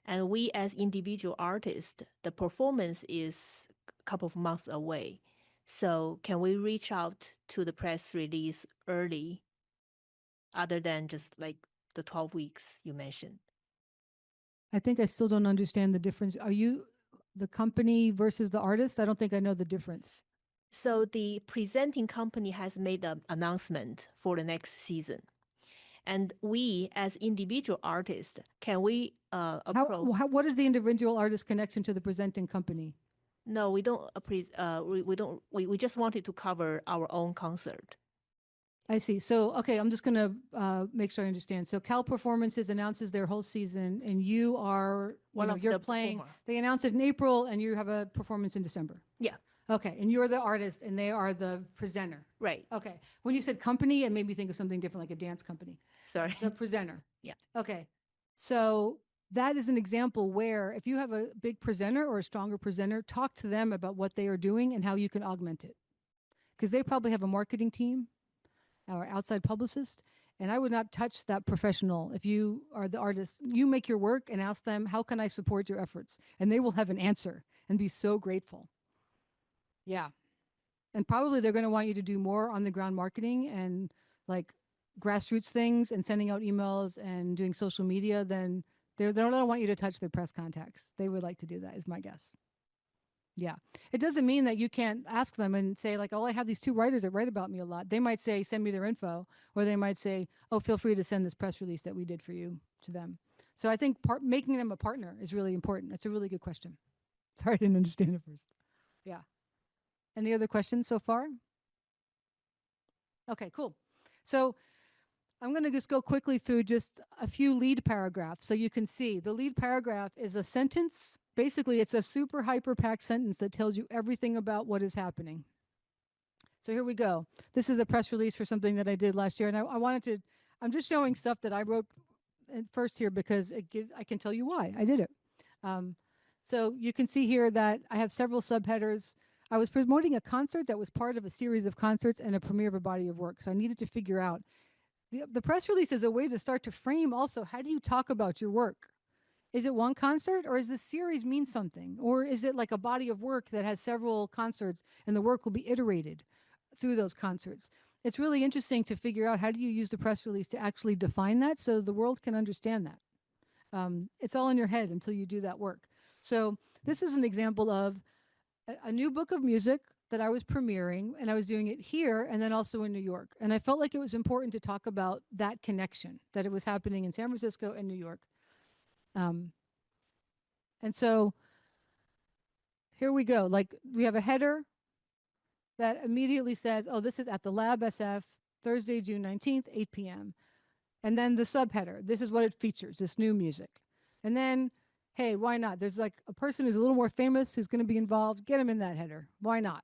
and we as individual artists, the performance is a couple of months away. So can we reach out to the press release early, other than just like the 12 weeks you mentioned? I think I still don't understand the difference. Are you the company versus the artist? I don't think I know the difference. So the presenting company has made an announcement for the next season. And we, as individual artists, can we approach? What is the individual artist connection to the presenting company? No, we don't. We don't. We just wanted to cover our own concert. I see. So, okay, I'm just going to make sure I understand. So Cal Performances announces their whole season, and you are, you're playing. Performer. They announce it in April, and you have a performance in December. Yeah. Okay, and you're the artist, and they are the presenter. Right. Okay. When you said company, it made me think of something different, like a dance company. Sorry. The presenter. Yeah. Okay. So that is an example where if you have a big presenter or a stronger presenter, talk to them about what they are doing and how you can augment it. Because they probably have a marketing team or outside publicist, and I would not touch that professional. If you are the artist, you make your work and ask them, how can I support your efforts? And they will have an answer and be so grateful. Yeah. And probably they're going to want you to do more on the ground marketing and like grassroots things and sending out emails and doing social media. Then they don't want you to touch their press contacts. They would like to do that, is my guess. Yeah. It doesn't mean that you can't ask them and say like, oh, I have these 2 writers that write about me a lot. They might say, send me their info, or they might say, oh, feel free to send this press release that we did for you to them. So I think making them a partner is really important. That's a really good question. Sorry, I didn't understand it first. Yeah. Any other questions so far? Okay, cool. So I'm going to just go quickly through just a few lead paragraphs so you can see. The lead paragraph is a sentence. Basically, it's a super hyper-packed sentence that tells you everything about what is happening. So here we go. This is a press release for something that I did last year, and I'm just showing stuff that I wrote first here because I can tell you why I did it. So you can see here that I have several subheaders. I was promoting a concert that was part of a series of concerts and a premiere of a body of work. So I needed to figure out. The press release is a way to start to frame also, how do you talk about your work? Is it one concert, or is the series mean something? Or is it like a body of work that has several concerts and the work will be iterated through those concerts? It's really interesting to figure out, how do you use the press release to actually define that so the world can understand that? It's all in your head until you do that work. So this is an example of a new book of music that I was premiering, and I was doing it here and then also in New York. And I felt like it was important to talk about that connection, that it was happening in San Francisco and New York. And so here we go. Like, we have a header that immediately says, oh, this is at the Lab SF, Thursday, June 19th, 8 p.m. And then the subheader, this is what it features, this new music. And then, hey, why not? There's like a person who's a little more famous who's going to be involved. Get him in that header. Why not?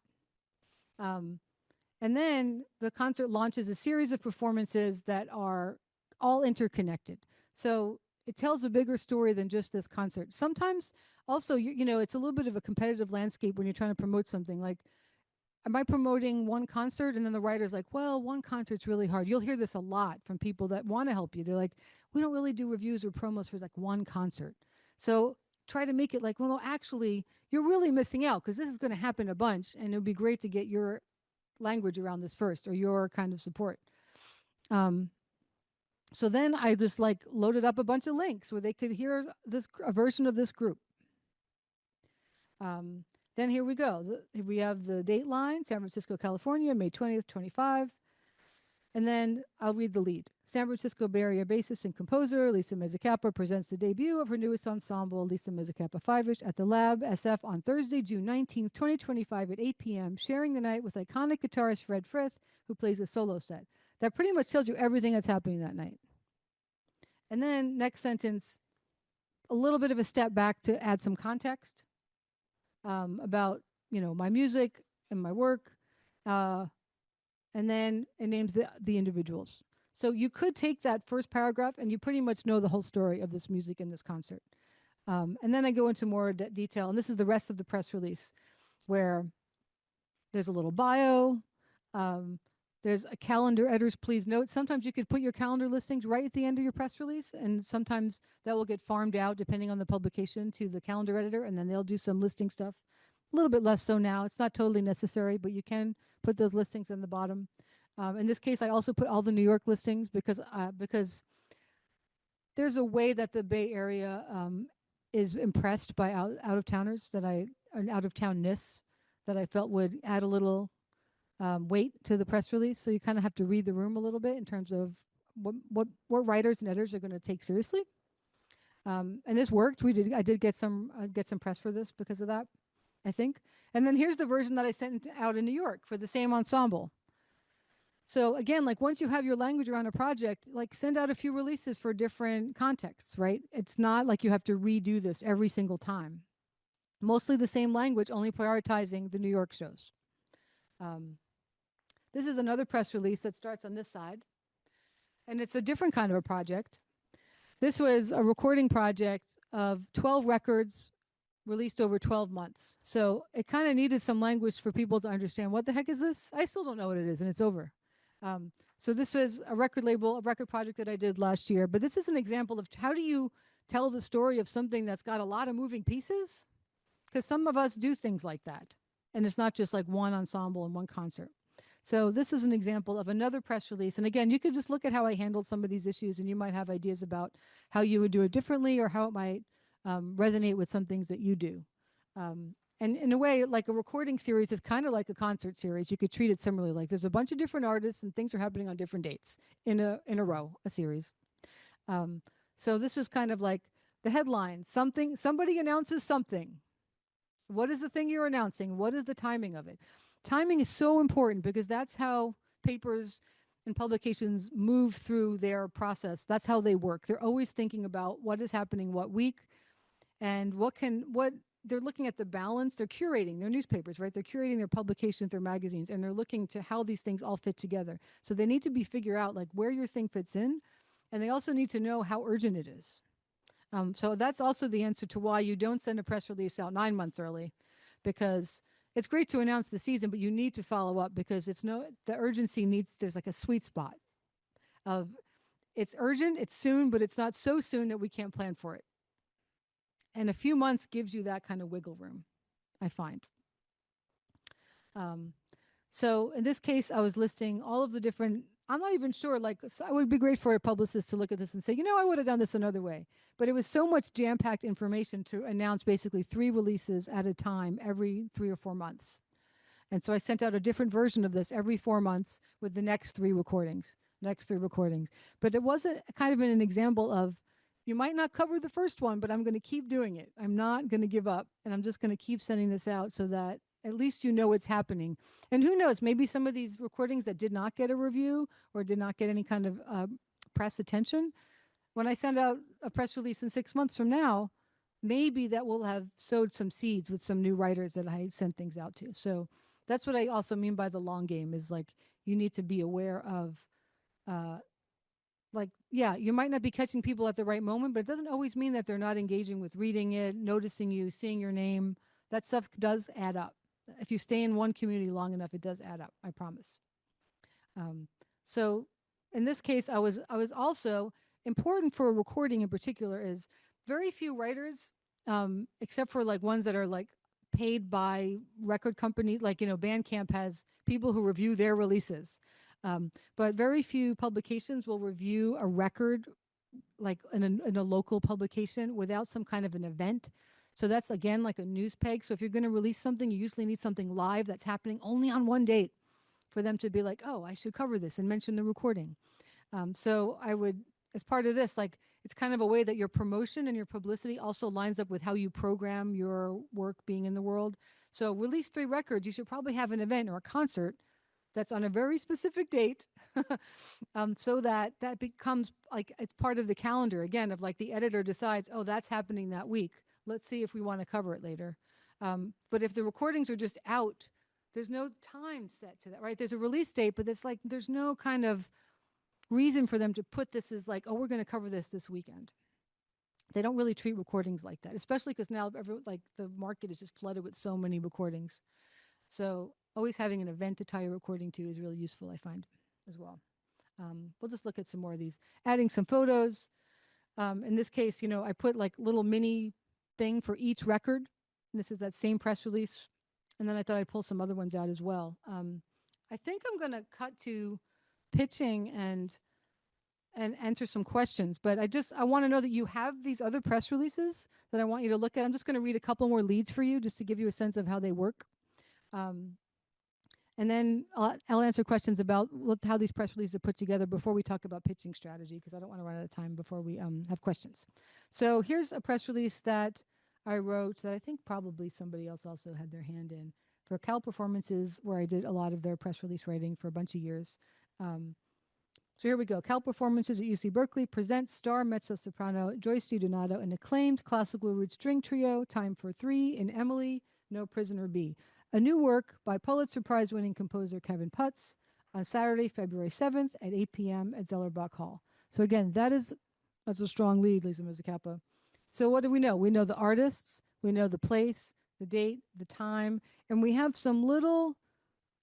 And then the concert launches a series of performances that are all interconnected. So it tells a bigger story than just this concert. Sometimes also, you know, it's a little bit of a competitive landscape when you're trying to promote something. Like, am I promoting one concert? And then the writer's like, well, one concert's really hard. You'll hear this a lot from people that want to help you. They're like, we don't really do reviews or promos for like one concert. So try to make it like, well, no, actually, you're really missing out because this is going to happen a bunch. And it would be great to get your language around this first, or your kind of support. So then I just like loaded up a bunch of links where they could hear a version of this group. Then here we go. We have the date line, San Francisco, California, May 20th, 25. And then I'll read the lead. San Francisco Bay Area bassist and composer Lisa Mezzacappa presents the debut of her newest ensemble, Lisa Mezzacappa Five-ish, at the Lab SF on Thursday, June 19th, 2025 at 8 p.m., sharing the night with iconic guitarist Fred Frith, who plays a solo set. That pretty much tells you everything that's happening that night. And then next sentence, a little bit of a step back to add some context about, my music and my work. And then it names the individuals. So you could take that first paragraph and you pretty much know the whole story of this music in this concert. And then I go into more detail, and this is the rest of the press release, where there's a little bio. There's a calendar editors, please note. Sometimes you could put your calendar listings right at the end of your press release, and sometimes that will get farmed out depending on the publication to the calendar editor, and then they'll do some listing stuff. A little bit less so now. It's not totally necessary, but you can put those listings in the bottom. In this case, I also put all the New York listings because there's a way that the Bay Area is impressed by out-of-towners out-of-townness that I felt would add a little weight to the press release. So you kind of have to read the room a little bit in terms of what writers and editors are going to take seriously. And this worked. I did get some press for this because of that, I think. And then here's the version that I sent out in New York for the same ensemble. So again, like once you have your language around a project, like send out a few releases for different contexts, right? It's not like you have to redo this every single time. Mostly the same language, only prioritizing the New York shows. This is another press release that starts on this side. And it's a different kind of a project. This was a recording project of 12 records released over 12 months. So it kind of needed some language for people to understand, what the heck is this? I still don't know what it is, and it's over. So this was a record project that I did last year. But this is an example of how do you tell the story of something that's got a lot of moving pieces? Because some of us do things like that. And it's not just like one ensemble and one concert. So this is an example of another press release. And again, you could just look at how I handled some of these issues, and you might have ideas about how you would do it differently or how it might resonate with some things that you do. And in a way, like a recording series is kind of like a concert series. You could treat it similarly. Like there's a bunch of different artists and things are happening on different dates in a row, a series. So this was kind of like the headline. Somebody announces something. What is the thing you're announcing? What is the timing of it? Timing is so important because that's how papers and publications move through their process. That's how they work. They're always thinking about what is happening what week and what they're looking at the balance. They're curating their newspapers, right? They're curating their publications, their magazines, and they're looking to how these things all fit together. So they need to figure out like where your thing fits in, and they also need to know how urgent it is. So that's also the answer to why you don't send a press release out 9 months early, because it's great to announce the season, but you need to follow up because the urgency there's like a sweet spot of it's urgent, it's soon, but it's not so soon that we can't plan for it. And a few months gives you that kind of wiggle room, I find. So in this case, I was listing all of the different, I'm not even sure, so it would be great for a publicist to look at this and say, I would have done this another way. But it was so much jam-packed information to announce basically 3 releases at a time every 3 or 4 months. And so I sent out a different version of this every 4 months with the next 3 recordings. But it wasn't kind of an example of, you might not cover the first one, but I'm going to keep doing it. I'm not going to give up, and I'm just going to keep sending this out so that at least you know what's happening. And who knows, maybe some of these recordings that did not get a review or did not get any kind of press attention, when I send out a press release in 6 months from now, maybe that will have sowed some seeds with some new writers that I sent things out to. So that's what I also mean by the long game, is like you need to be aware of you might not be catching people at the right moment, but it doesn't always mean that they're not engaging with reading it, noticing you, seeing your name. That stuff does add up. If you stay in one community long enough, it does add up, I promise. So in this case, I was also, important for a recording in particular is very few writers, except for like ones that are like paid by record companies, like, Bandcamp has people who review their releases. But very few publications will review a record like in a local publication without some kind of an event. So that's, again, like a news peg. So if you're going to release something, you usually need something live that's happening only on one date for them to be like, oh, I should cover this and mention the recording. So I would, as part of this, like, it's kind of a way that your promotion and your publicity also lines up with how you program your work being in the world. So release 3 records, you should probably have an event or a concert that's on a very specific date, so that becomes like, it's part of the calendar, again, of like the editor decides, oh, that's happening that week. Let's see if we want to cover it later. But if the recordings are just out, there's no time set to that, right? There's a release date, but it's like there's no kind of reason for them to put this as like, oh, we're going to cover this weekend. They don't really treat recordings like that, especially because now the market is just flooded with so many recordings. So always having an event to tie your recording to is really useful, I find, as well. We'll just look at some more of these. Adding some photos. In this case, I put like little mini thing for each record. And this is that same press release. And then I thought I'd pull some other ones out as well. I think I'm going to cut to pitching and answer some questions. But I want to know that you have these other press releases that I want you to look at. I'm just going to read a couple more leads for you just to give you a sense of how they work. And then I'll answer questions about how these press releases are put together before we talk about pitching strategy, because I don't want to run out of time before we have questions. So here's a press release that I wrote that I think probably somebody else also had their hand in for Cal Performances, where I did a lot of their press release writing for a bunch of years. So here we go. Cal Performances at UC Berkeley presents star mezzo-soprano Joyce DiDonato, an acclaimed classical root string trio, Time for 3, in Emily, No Prisoner B. A new work by Pulitzer Prize-winning composer Kevin Putz on Saturday, February 7th at 8 p.m. at Zellerbach Hall. So again, that's a strong lead, Lisa Mezzacappa. So what do we know? We know the artists, we know the place, the date, the time, and we have some little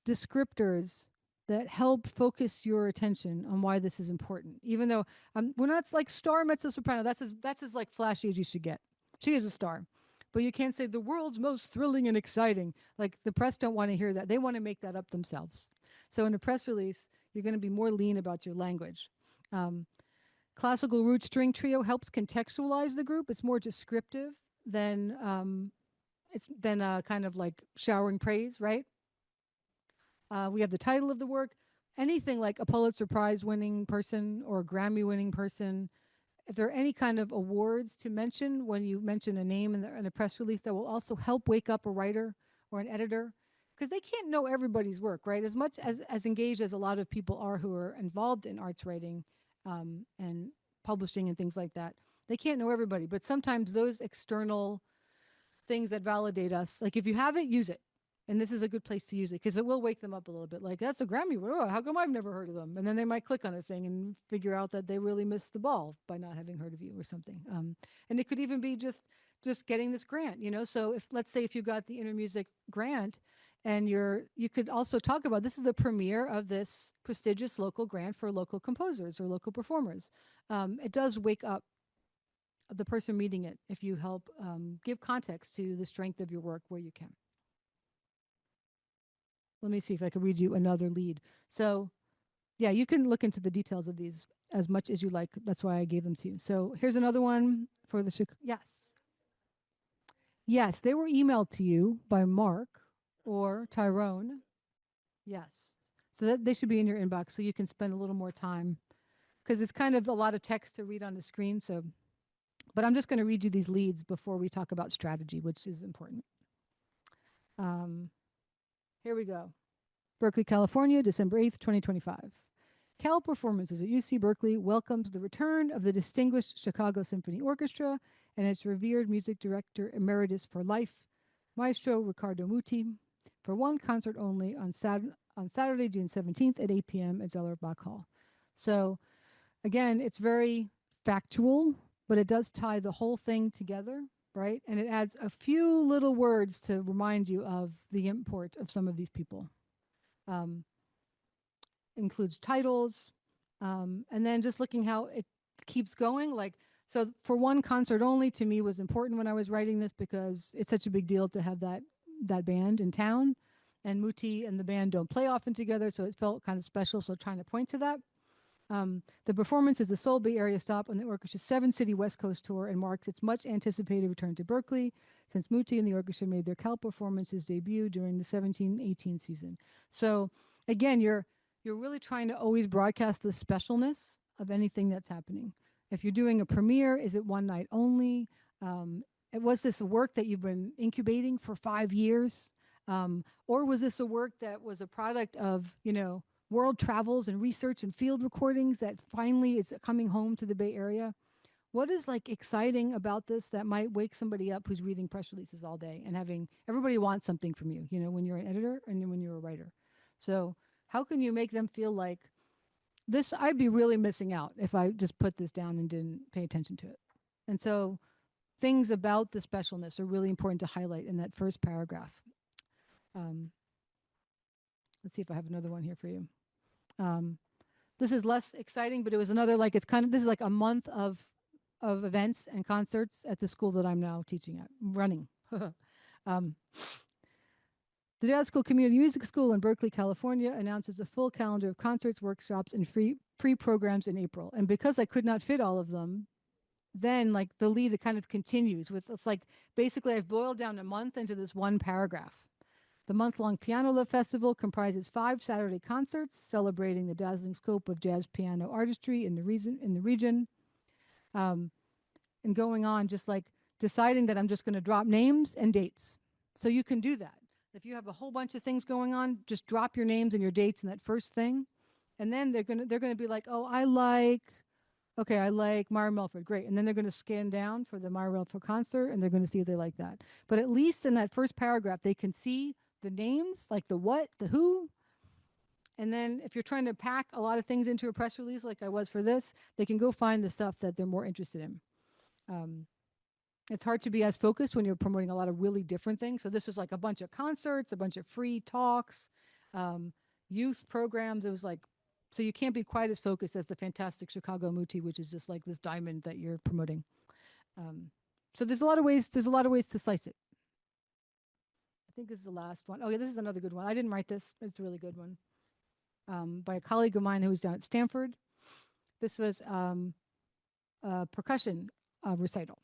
descriptors that help focus your attention on why this is important. Even though we're not like star mezzo-soprano, that's as like flashy as you should get. She is a star. But you can't say the world's most thrilling and exciting. Like, the press don't want to hear that. They want to make that up themselves. So in a press release, you're going to be more lean about your language. Classical root string trio helps contextualize the group. It's more descriptive than kind of like showering praise, right? We have the title of the work. Anything like a Pulitzer Prize winning person or a Grammy winning person, if there are any kind of awards to mention when you mention a name in a press release, that will also help wake up a writer or an editor, because they can't know everybody's work, right? As much as engaged as a lot of people are who are involved in arts writing and publishing and things like that, they can't know everybody. But sometimes those external things that validate us, like if you have it, use it. And this is a good place to use it because it will wake them up a little bit. Like, that's a Grammy. Oh, how come I've never heard of them? And then they might click on a thing and figure out that they really missed the ball by not having heard of you or something. And it could even be just getting this grant, So let's say if you got the Intermusic grant and you could also talk about, this is the premiere of this prestigious local grant for local composers or local performers. It does wake up the person reading it if you help give context to the strength of your work where you can. Let me see if I can read you another lead. So, yeah, you can look into the details of these as much as you like. That's why I gave them to you. So here's another one for the yes. Yes, they were emailed to you by Mark or Tyrone. Yes. So that they should be in your inbox so you can spend a little more time, because it's kind of a lot of text to read on the screen. So, but I'm just going to read you these leads before we talk about strategy, which is important. Here we go. Berkeley, California, December 8th, 2025. Cal Performances at UC Berkeley welcomes the return of the distinguished Chicago Symphony Orchestra and its revered music director emeritus for life, Maestro Riccardo Muti, for one concert only on Saturday, June 17th at 8 p.m. at Zellerbach Hall. So, again, it's very factual, but it does tie the whole thing together. Right? And it adds a few little words to remind you of the import of some of these people. Includes titles, and then just looking how it keeps going. Like, so for one concert only, to me, was important when I was writing this, because it's such a big deal to have that that band in town. And Muti and the band don't play often together, so it felt kind of special. So trying to point to that. The performance is the sole Bay Area stop on the orchestra's 7-city West Coast tour and marks its much anticipated return to Berkeley since Muti and the orchestra made their Cal performances debut during the 17-18 season. So again, you're really trying to always broadcast the specialness of anything that's happening. If you're doing a premiere, is it one night only? Was this a work that you've been incubating for 5 years? Or was this a work that was a product of, world travels and research and field recordings that finally is coming home to the Bay Area? What is like exciting about this that might wake somebody up who's reading press releases all day and everybody wants something from you, when you're an editor and when you're a writer. So how can you make them feel like this? I'd be really missing out if I just put this down and didn't pay attention to it. And so things about the specialness are really important to highlight in that first paragraph. Let's see if I have another one here for you. This is less exciting, but it was another, this is like a month of events and concerts at the school that I'm now teaching at, running. The Jazzschool Community Music School in Berkeley, California announces a full calendar of concerts, workshops, and free pre-programs in April. And because I could not fit all of them, then the lead, it kind of continues with, it's like basically I've boiled down a month into this one paragraph. The month-long Piano Love Festival comprises 5 Saturday concerts celebrating the dazzling scope of jazz piano artistry in the region. And going on, just deciding that I'm just going to drop names and dates. So you can do that. If you have a whole bunch of things going on, just drop your names and your dates in that first thing. And then they're gonna be like, oh, I like Myra Melford, great. And then they're going to scan down for the Myra Melford concert, and they're going to see if they like that. But at least in that first paragraph, they can see the names, like the what, the who. And then if you're trying to pack a lot of things into a press release like I was for this, they can go find the stuff that they're more interested in. It's hard to be as focused when you're promoting a lot of really different things. So this was like a bunch of concerts, a bunch of free talks, youth programs. It was so you can't be quite as focused as the fantastic Chicago Muti, which is just like this diamond that you're promoting. So there's a lot of ways to slice it. I think this is the last one. Oh yeah, this is another good one. I didn't write this. It's a really good one. By a colleague of mine who was down at Stanford. This was a percussion recital.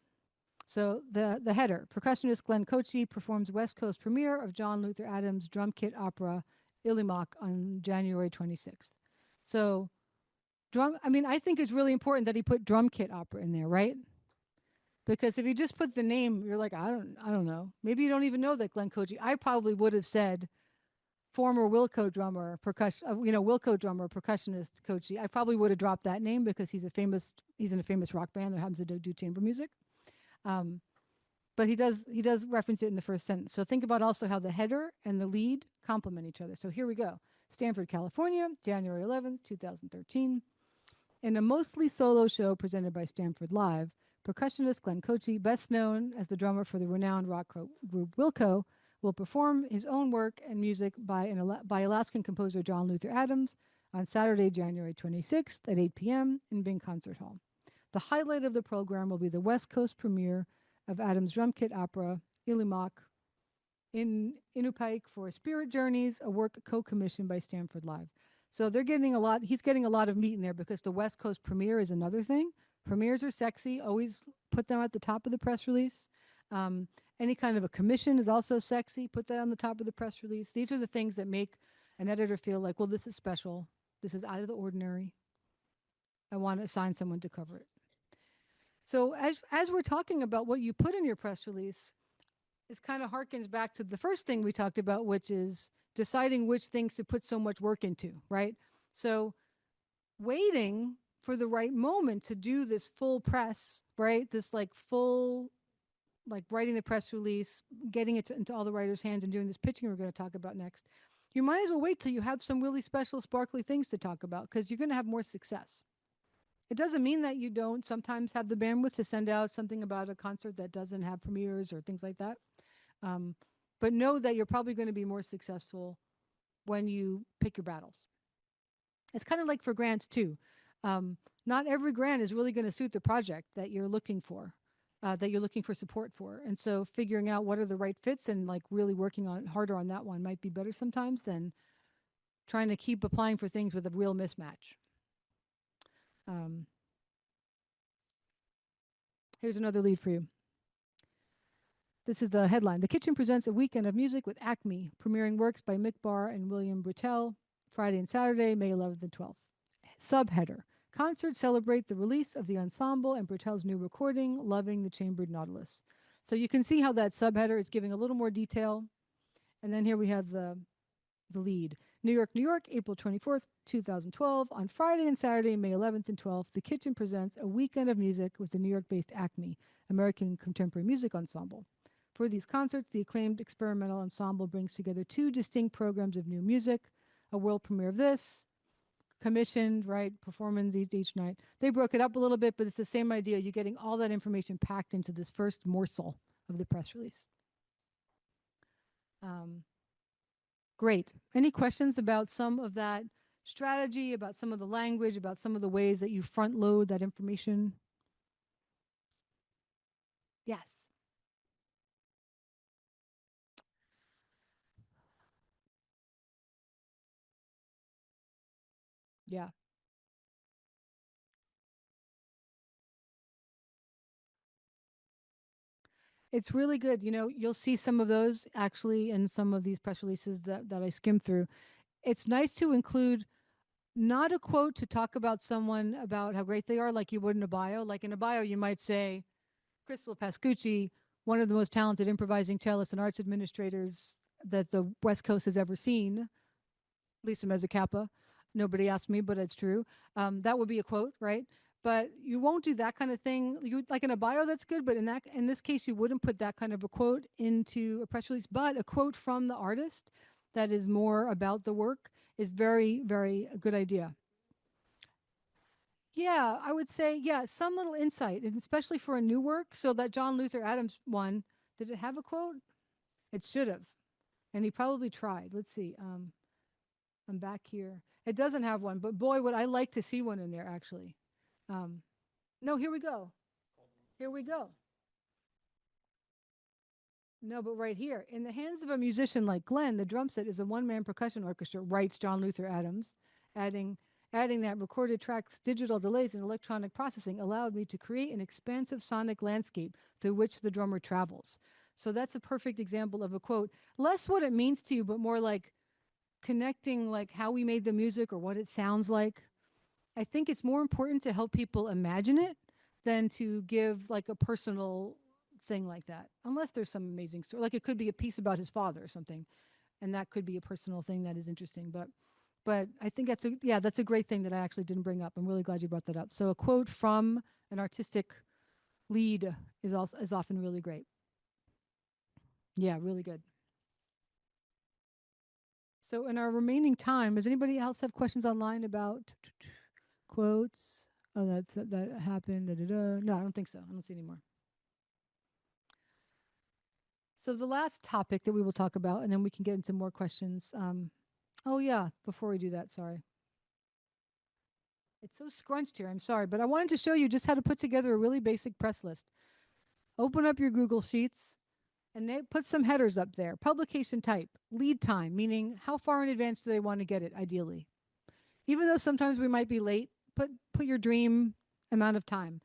So the header, percussionist Glenn Kochi performs West Coast premiere of John Luther Adams' drum kit opera Illimak on January 26th. So I think it's really important that he put drum kit opera in there, right? Because if you just put the name, you're like, I don't know. Maybe you don't even know that Glenn Kochi. I probably would have said former Wilco drummer, Wilco drummer, percussionist Kochi. I probably would have dropped that name because he's in a famous rock band that happens to do chamber music. But he does reference it in the first sentence. So think about also how the header and the lead complement each other. So here we go. Stanford, California, January 11th, 2013. In a mostly solo show presented by Stanford Live, percussionist Glenn Kochi, best known as the drummer for the renowned rock group Wilco, will perform his own work and music by Alaskan composer John Luther Adams on Saturday, January 26th at 8 p.m. in Bing Concert Hall. The highlight of the program will be the West Coast premiere of Adams' drum kit opera, Illimak, in Inupiaq for Spirit Journeys, a work co-commissioned by Stanford Live. So he's getting a lot of meat in there because the West Coast premiere is another thing. Premieres are sexy, always put them at the top of the press release. Any kind of a commission is also sexy, put that on the top of the press release. These are the things that make an editor feel like, well, this is special. This is out of the ordinary. I want to assign someone to cover it. So as we're talking about what you put in your press release, it kind of harkens back to the first thing we talked about, which is deciding which things to put so much work into, right? So waiting for the right moment to do this full press, right? This full, writing the press release, getting it into all the writers' hands and doing this pitching we're going to talk about next. You might as well wait till you have some really special, sparkly things to talk about because you're going to have more success. It doesn't mean that you don't sometimes have the bandwidth to send out something about a concert that doesn't have premieres or things like that. But know that you're probably going to be more successful when you pick your battles. It's kind of like for grants too. Not every grant is really going to suit the project that you're looking for. that you're looking for support for. And so figuring out what are the right fits and like really working on harder on that one might be better sometimes than trying to keep applying for things with a real mismatch. Here's another lead for you. This is the headline. The Kitchen presents a weekend of music with Acme, premiering works by Mick Barr and William Brittell, Friday and Saturday, May 11th and 12th. Subheader. Concerts celebrate the release of the ensemble and Brittell's new recording, Loving the Chambered Nautilus. So you can see how that subheader is giving a little more detail. And then here we have the lead. New York, April 24th, 2012. On Friday and Saturday, May 11th and 12th, The Kitchen presents a weekend of music with the New York-based Acme, American Contemporary Music Ensemble. For these concerts, the acclaimed experimental ensemble brings together 2 distinct programs of new music, a world premiere of this, commissioned, right, performance each night. They broke it up a little bit, but it's the same idea. You're getting all that information packed into this first morsel of the press release. Great. Any questions about some of that strategy, about some of the language, about some of the ways that you front load that information? Yes. Yeah. It's really good. You know, you'll see some of those actually in some of these press releases that I skimmed through. It's nice to include not a quote to talk about someone about how great they are like you would in a bio. Like in a bio, you might say, Crystal Pascucci, one of the most talented improvising cellists and arts administrators that the West Coast has ever seen. Lisa Mezzacappa. Nobody asked me, but it's true. That would be a quote, right? But you won't do that kind of thing. You like in a bio, that's good, but in this case, you wouldn't put that kind of a quote into a press release. But a quote from the artist that is more about the work is very, very a good idea. Yeah, I would say, yeah, some little insight, and especially for a new work. So that John Luther Adams one, did it have a quote? It should have. And he probably tried. Let's see. I'm back here. It doesn't have one, but boy, would I like to see one in there, actually. No, here we go. Here we go. No, but right here. In the hands of a musician like Glenn, the drum set is a one-man percussion orchestra, writes John Luther Adams, adding that recorded tracks, digital delays, and electronic processing allowed me to create an expansive sonic landscape through which the drummer travels. So that's a perfect example of a quote. Less what it means to you, but more like connecting like how we made the music or what it sounds like. I think it's more important to help people imagine it than to give like a personal thing like that, unless there's some amazing story. Like it could be a piece about his father or something, and that could be a personal thing that is interesting. But I think that's a great thing that I actually didn't bring up. I'm really glad you brought that up. So a quote from an artistic lead is often really great. Yeah, really good. So in our remaining time, does anybody else have questions online about quotes? Oh, that happened. Da, da, da. No, I don't think so. I don't see any more. So the last topic that we will talk about, and then we can get into more questions. Oh yeah, before we do that, sorry. It's so scrunched here, I'm sorry, but I wanted to show you just how to put together a really basic press list. Open up your Google Sheets, and they put some headers up there. Publication type, lead time, meaning how far in advance do they want to get it, ideally. Even though sometimes we might be late, put your dream amount of time.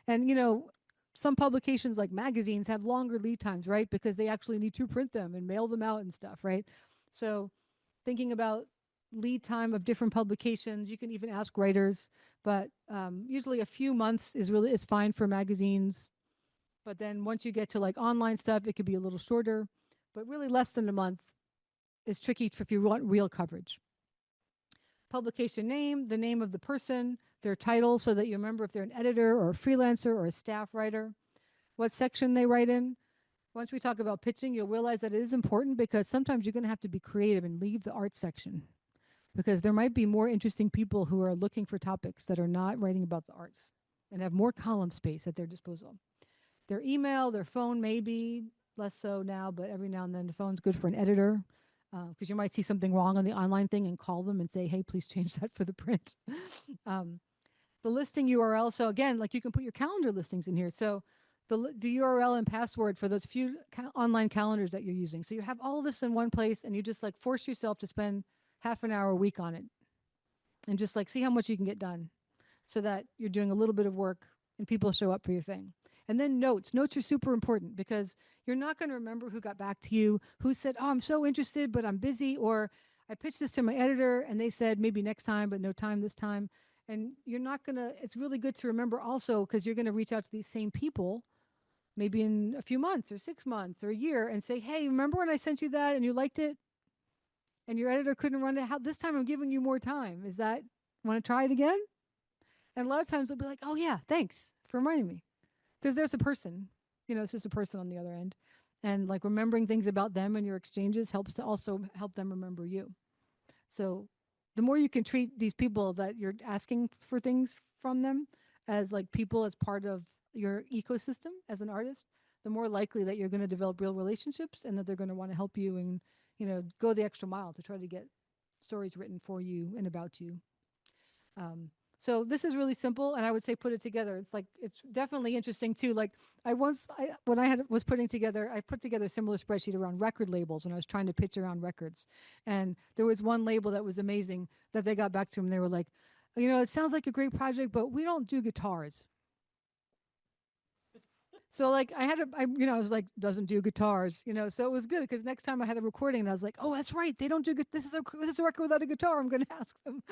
And you know, some publications like magazines have longer lead times, right? Because they actually need to print them and mail them out and stuff, right? So thinking about lead time of different publications, you can even ask writers, but usually a few months is fine for magazines. But then once you get to like online stuff, it could be a little shorter, but really less than a month is tricky if you want real coverage. Publication name, the name of the person, their title, so that you remember if they're an editor or a freelancer or a staff writer, what section they write in. Once we talk about pitching, you'll realize that it is important because sometimes you're going to have to be creative and leave the art section because there might be more interesting people who are looking for topics that are not writing about the arts and have more column space at their disposal. Their email, their phone, maybe less so now, but every now and then the phone's good for an editor because you might see something wrong on the online thing and call them and say, hey, please change that for the print. The listing URL, so again, like you can put your calendar listings in here. So the URL and password for those few online calendars that you're using. So you have all of this in one place, and you just like force yourself to spend half an hour a week on it, and just like see how much you can get done, so that you're doing a little bit of work and people show up for your thing. And then notes. Notes are super important because you're not going to remember who got back to you, who said, "Oh, I'm so interested, but I'm busy," or "I pitched this to my editor and they said maybe next time, but no time this time." And you're not going to, it's really good to remember also, because you're going to reach out to these same people maybe in a few months or 6 months or a year and say, "Hey, remember when I sent you that and you liked it and your editor couldn't run it? How this time I'm giving you more time. Is that, want to try it again?" And a lot of times they'll be like, "Oh yeah, thanks for reminding me." Because there's a person, it's just a person on the other end. And like remembering things about them and your exchanges helps to also help them remember you. So the more you can treat these people that you're asking for things from them as like people as part of your ecosystem as an artist, the more likely that you're going to develop real relationships and that they're going to want to help you and, go the extra mile to try to get stories written for you and about you. So this is really simple, and I would say put it together. It's definitely interesting too. Like when I was putting together, I put together a similar spreadsheet around record labels when I was trying to pitch around records. And there was one label that was amazing that they got back to them. They were like, "It sounds like a great project, but we don't do guitars." So like I was like, "Doesn't do guitars," so it was good because next time I had a recording and I was like, "Oh, that's right, they don't do this is a record without a guitar. I'm going to ask them,"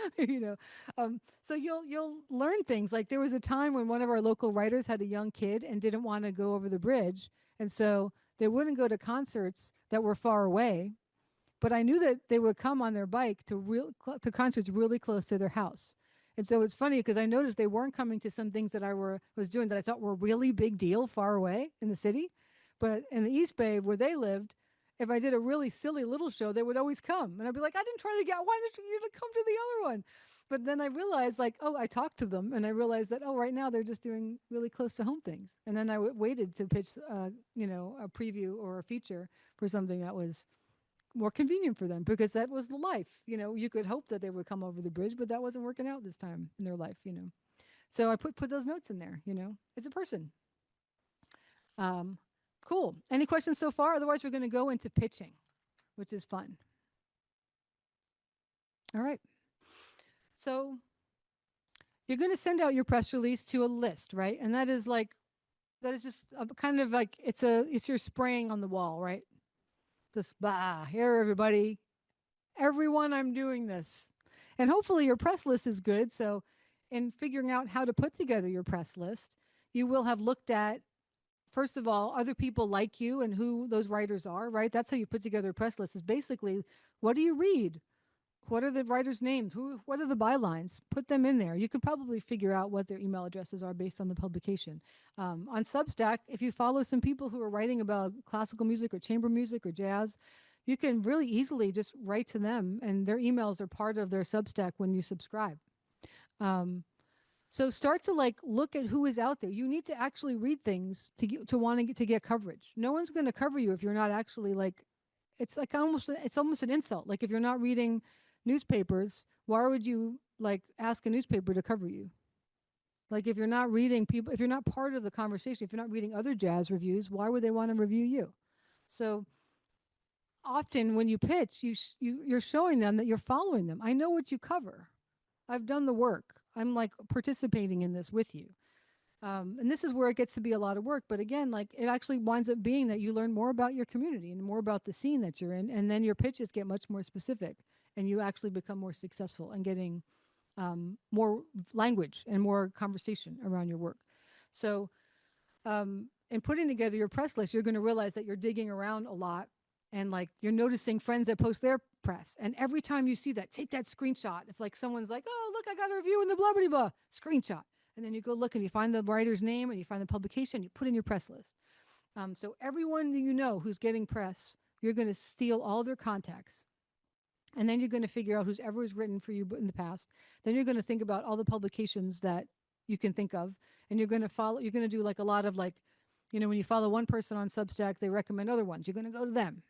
So you'll learn things. Like there was a time when one of our local writers had a young kid and didn't want to go over the bridge, and so they wouldn't go to concerts that were far away, but I knew that they would come on their bike to concerts really close to their house. And so it's funny because I noticed they weren't coming to some things that I was doing that I thought were really big deal far away in the city. But in the East Bay where they lived, if I did a really silly little show, they would always come. And I'd be like, "I didn't try to why did you come to the other one?" But then I realized I talked to them and I realized that, right now they're just doing really close to home things. And then I waited to pitch, a preview or a feature for something that was more convenient for them because that was the life. You could hope that they would come over the bridge, but that wasn't working out this time in their life. So I put those notes in there. It's a person. Cool. Any questions so far? Otherwise, we're going to go into pitching, which is fun. All right. So you're going to send out your press release to a list, right? And that is just kind of like it's your spraying on the wall, right? Just here, everybody, everyone, I'm doing this. And hopefully your press list is good. So in figuring out how to put together your press list, you will have looked at, first of all, other people like you and who those writers are, right? That's how you put together a press list, is basically, what do you read? What are the writers' names? What are the bylines? Put them in there. You could probably figure out what their email addresses are based on the publication. On Substack, if you follow some people who are writing about classical music or chamber music or jazz, you can really easily just write to them, and their emails are part of their Substack when you subscribe. So start to look at who is out there. You need to actually read things to want to get coverage. No one's going to cover you if you're not actually it's almost an insult. Like if you're not reading newspapers, why would you ask a newspaper to cover you? Like if you're not reading people, if you're not part of the conversation, if you're not reading other jazz reviews, why would they want to review you? So often when you pitch, you're showing them that you're following them. I know what you cover. I've done the work. I'm participating in this with you. And this is where it gets to be a lot of work. But again, it actually winds up being that you learn more about your community and more about the scene that you're in. And then your pitches get much more specific and you actually become more successful in getting more language and more conversation around your work. So in putting together your press list, you're going to realize that you're digging around a lot and you're noticing friends that post their press. And every time you see that, take that screenshot. If someone's like, "Oh, look, I got a review in the blah, blah, blah," screenshot. And then you go look and you find the writer's name and you find the publication, you put in your press list. So everyone that you know who's getting press, you're going to steal all their contacts. And then you're going to figure out who's written for you in the past. Then you're going to think about all the publications that you can think of. And you're going to do a lot of when you follow one person on Substack, they recommend other ones. You're going to go to them.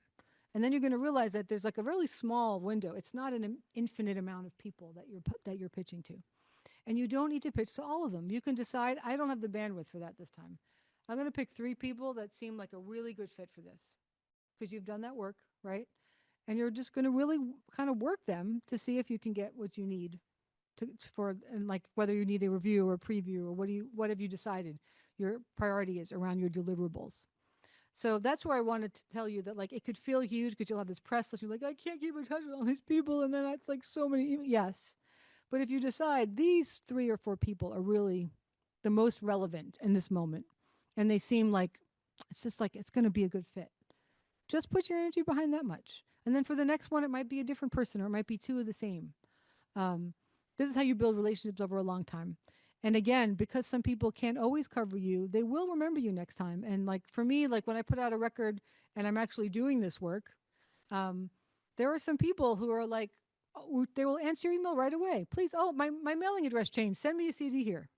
And then you're going to realize that there's a really small window. It's not an infinite amount of people that you're pitching to. And you don't need to pitch to all of them. You can decide, I don't have the bandwidth for that this time. I'm going to pick 3 people that seem like a really good fit for this, because you've done that work, right? And you're just going to really kind of work them to see if you can get what you need for, and like whether you need a review or a preview, or what have you decided your priority is around your deliverables. So that's where I wanted to tell you that, like, it could feel huge because you'll have this press list. You're like, I can't keep in touch with all these people. And then it's like so many. Yes. But if you decide these 3 or 4 people are really the most relevant in this moment, and they seem like it's just like it's going to be a good fit, just put your energy behind that much. And then for the next one, it might be a different person, or it might be 2 of the same. This is how you build relationships over a long time. And again, because some people can't always cover you, they will remember you next time. And like for me, like when I put out a record and I'm actually doing this work, there are some people who are like, oh, they will answer your email right away. Please, oh, my mailing address changed. Send me a CD here.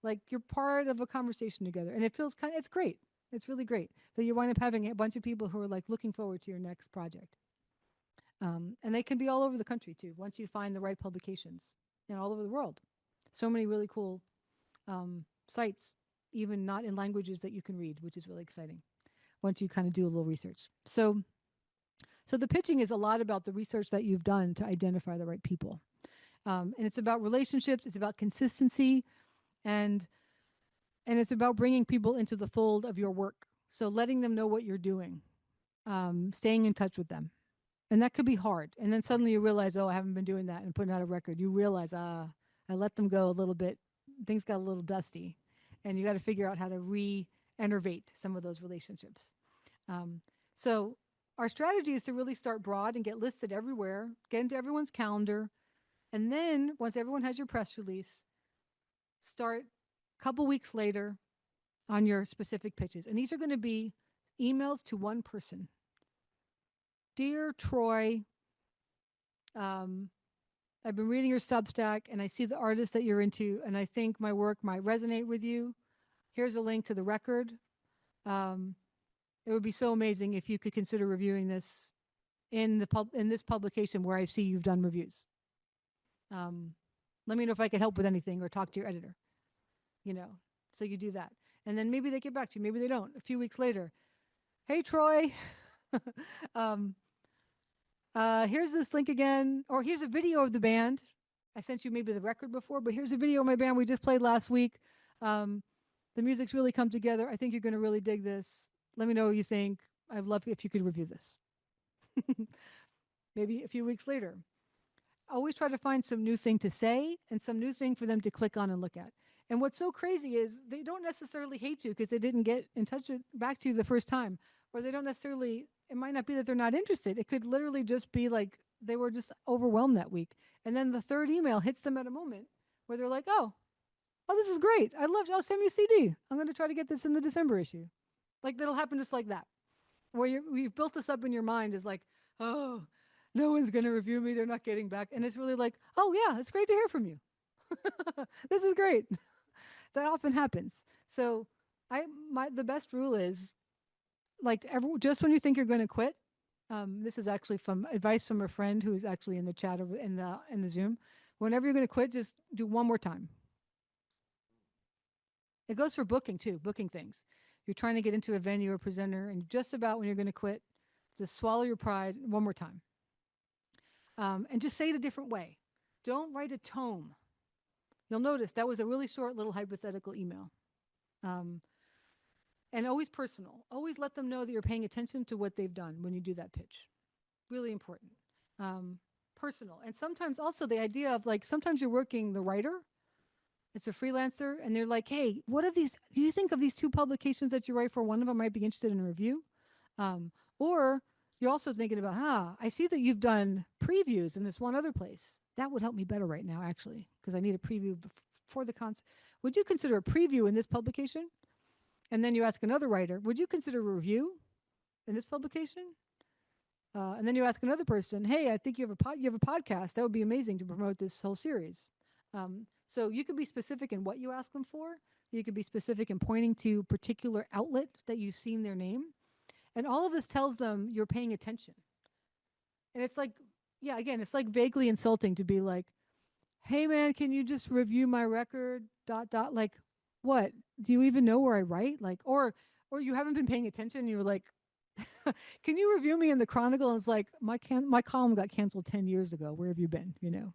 Like you're part of a conversation together. And it feels it's great. It's really great that you wind up having a bunch of people who are like looking forward to your next project. And they can be all over the country too, once you find the right publications, and all over the world. So many really cool sites, even not in languages that you can read, which is really exciting once you kind of do a little research. So the pitching is a lot about the research that you've done to identify the right people. And it's about relationships, it's about consistency, and it's about bringing people into the fold of your work. So letting them know what you're doing, staying in touch with them. And that could be hard. And then suddenly you realize, oh, I haven't been doing that, and putting out a record. You realize, I let them go a little bit. Things got a little dusty. And you got to figure out how to re-enervate some of those relationships. So our strategy is to really start broad and get listed everywhere, get into everyone's calendar. And then once everyone has your press release, start a couple weeks later on your specific pitches. And these are going to be emails to one person. Dear Troy, I've been reading your Substack and I see the artists that you're into, and I think my work might resonate with you. Here's a link to the record. It would be so amazing if you could consider reviewing this in this publication where I see you've done reviews. Let me know if I can help with anything, or talk to your editor. So you do that. And then maybe they get back to you, maybe they don't. A few weeks later, hey Troy, here's this link again, or here's a video of the band. I sent you maybe the record before, but here's a video of my band we just played last week. The music's really come together. I think you're going to really dig this. Let me know what you think. I'd love if you could review this. Maybe a few weeks later. Always try to find some new thing to say and some new thing for them to click on and look at. And what's so crazy is they don't necessarily hate you because they didn't get in touch back to you the first time, or they don't necessarily, it might not be that they're not interested. It could literally just be like they were just overwhelmed that week. And then the third email hits them at a moment where they're like, oh, this is great. Send me a CD. I'm going to try to get this in the December issue. Like that'll happen just like that. Where you've built this up in your mind is like, oh, no one's going to review me. They're not getting back. And it's really like, oh yeah, it's great to hear from you. This is great. That often happens. So the best rule is, like, just when you think you're going to quit, this is actually from advice from a friend who is actually in the chat in the Zoom. Whenever you're going to quit, just do one more time. It goes for booking too, booking things. You're trying to get into a venue or presenter, and just about when you're going to quit, just swallow your pride one more time. And just say it a different way. Don't write a tome. You'll notice that was a really short little hypothetical email. And always personal. Always let them know that you're paying attention to what they've done when you do that pitch. Really important. Personal. And sometimes also the idea of, like, sometimes you're working the writer. It's a freelancer, and they're like, hey, do you think of these 2 publications that you write for? One of them might be interested in a review. Or you're also thinking about, I see that you've done previews in this one other place. That would help me better right now, actually, because I need a preview before the concert. Would you consider a preview in this publication? And then you ask another writer, would you consider a review in this publication? And then you ask another person, hey, I think you have a podcast. That would be amazing to promote this whole series. So you could be specific in what you ask them for. You could be specific in pointing to a particular outlet that you've seen their name. And all of this tells them you're paying attention. And it's like, yeah, again, it's like vaguely insulting to be like, hey man, can you just review my record, ... Like, what? Do you even know where I write? Like, or you haven't been paying attention. And you're like, can you review me in the Chronicle? And it's like, my column got canceled 10 years ago. Where have you been? You know?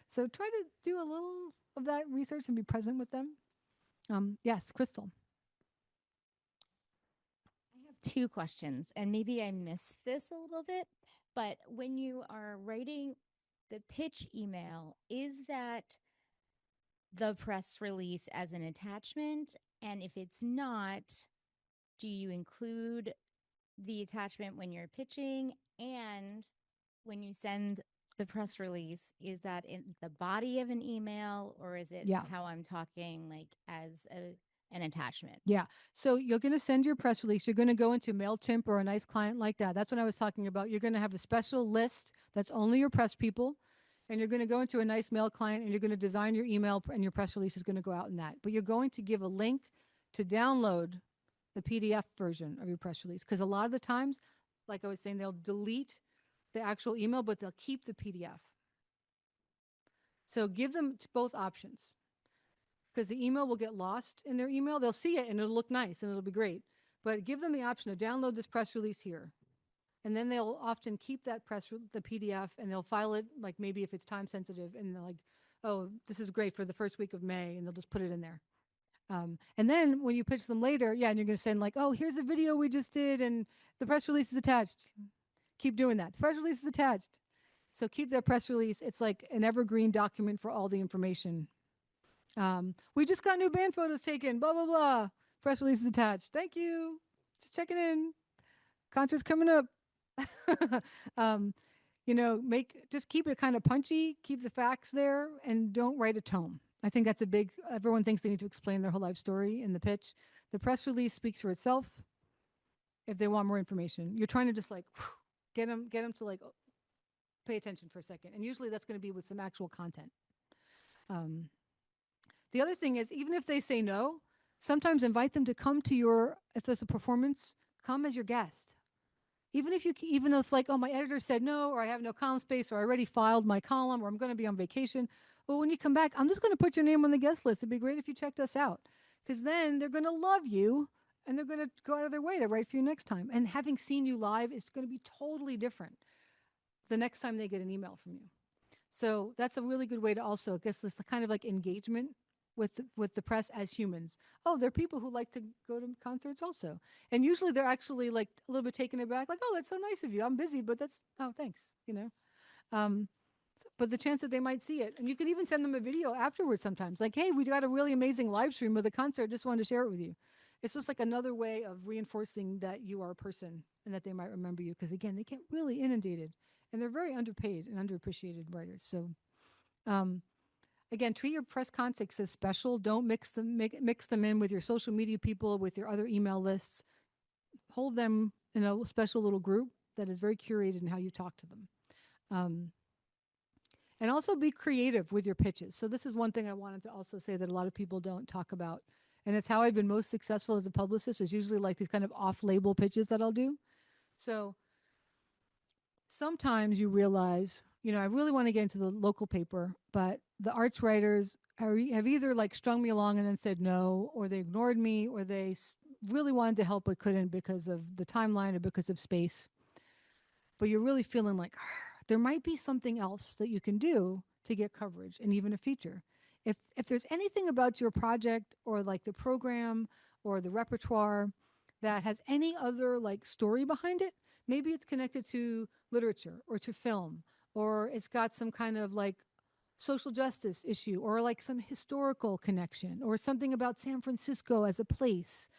So try to do a little of that research and be present with them. Yes, Crystal. I have two questions, and maybe I missed this a little bit, but when you are writing the pitch email, is that the press release as an attachment? And if it's not, do you include the attachment when you're pitching? And when you send the press release, is that in the body of an email, or is it Yeah. how I'm talking like as an attachment? Yeah. So you're going to send your press release. You're going to go into MailChimp or a nice client like that. That's what I was talking about. You're going to have a special list that's only your press people. And you're going to go into a nice mail client and you're going to design your email, and your press release is going to go out in that. But you're going to give a link to download the PDF version of your press release. Because a lot of the times, like I was saying, they'll delete the actual email, but they'll keep the PDF. So give them both options, because the email will get lost in their email. They'll see it and it'll look nice and it'll be great. But give them the option to download this press release here. And then they'll often keep that the PDF, and they'll file it, like maybe if it's time sensitive, and they're like, oh, this is great for the first week of May, and they'll just put it in there. And then when you pitch them later, and you're going to send like, oh, here's a video we just did, and the press release is attached. Keep doing that. The press release is attached. So keep that press release. It's like an evergreen document for all the information. We just got new band photos taken, blah, blah, blah. Press release is attached. Thank you. Just checking in. Concert's coming up. Just keep it kind of punchy, keep the facts there, and don't write a tome. I think that's everyone thinks they need to explain their whole life story in the pitch. The press release speaks for itself. If they want more information, you're trying to just like get them to like pay attention for a second. And usually that's going to be with some actual content. The other thing is, even if they say no, sometimes invite them to come to if there's a performance, come as your guest. Even if it's like, oh, my editor said no, or I have no column space, or I already filed my column, or I'm going to be on vacation. Well, when you come back, I'm just going to put your name on the guest list. It'd be great if you checked us out, because then they're going to love you, and they're going to go out of their way to write for you next time. And having seen you live is going to be totally different the next time they get an email from you. So that's a really good way to also, I guess, this kind of like engagement with the press as humans. Oh, there are people who like to go to concerts also. And usually they're actually like a little bit taken aback, like, oh, that's so nice of you. I'm busy, but thanks, But the chance that they might see it. And you can even send them a video afterwards sometimes. Like, hey, we got a really amazing live stream of the concert. Just wanted to share it with you. It's just like another way of reinforcing that you are a person and that they might remember you. Because again, they get really inundated. And they're very underpaid and underappreciated writers. So again, treat your press contacts as special. Don't mix them in with your social media people, with your other email lists. Hold them in a special little group that is very curated in how you talk to them. And also be creative with your pitches. So this is one thing I wanted to also say that a lot of people don't talk about. And it's how I've been most successful as a publicist, is usually like these kind of off-label pitches that I'll do. So sometimes you realize, I really want to get into the local paper, but the arts writers have either like strung me along and then said no, or they ignored me, or they really wanted to help but couldn't because of the timeline or because of space. But you're really feeling like there might be something else that you can do to get coverage and even a feature. If there's anything about your project or like the program or the repertoire that has any other like story behind it, maybe it's connected to literature or to film, or it's got some kind of like social justice issue, or like some historical connection, or something about San Francisco as a place,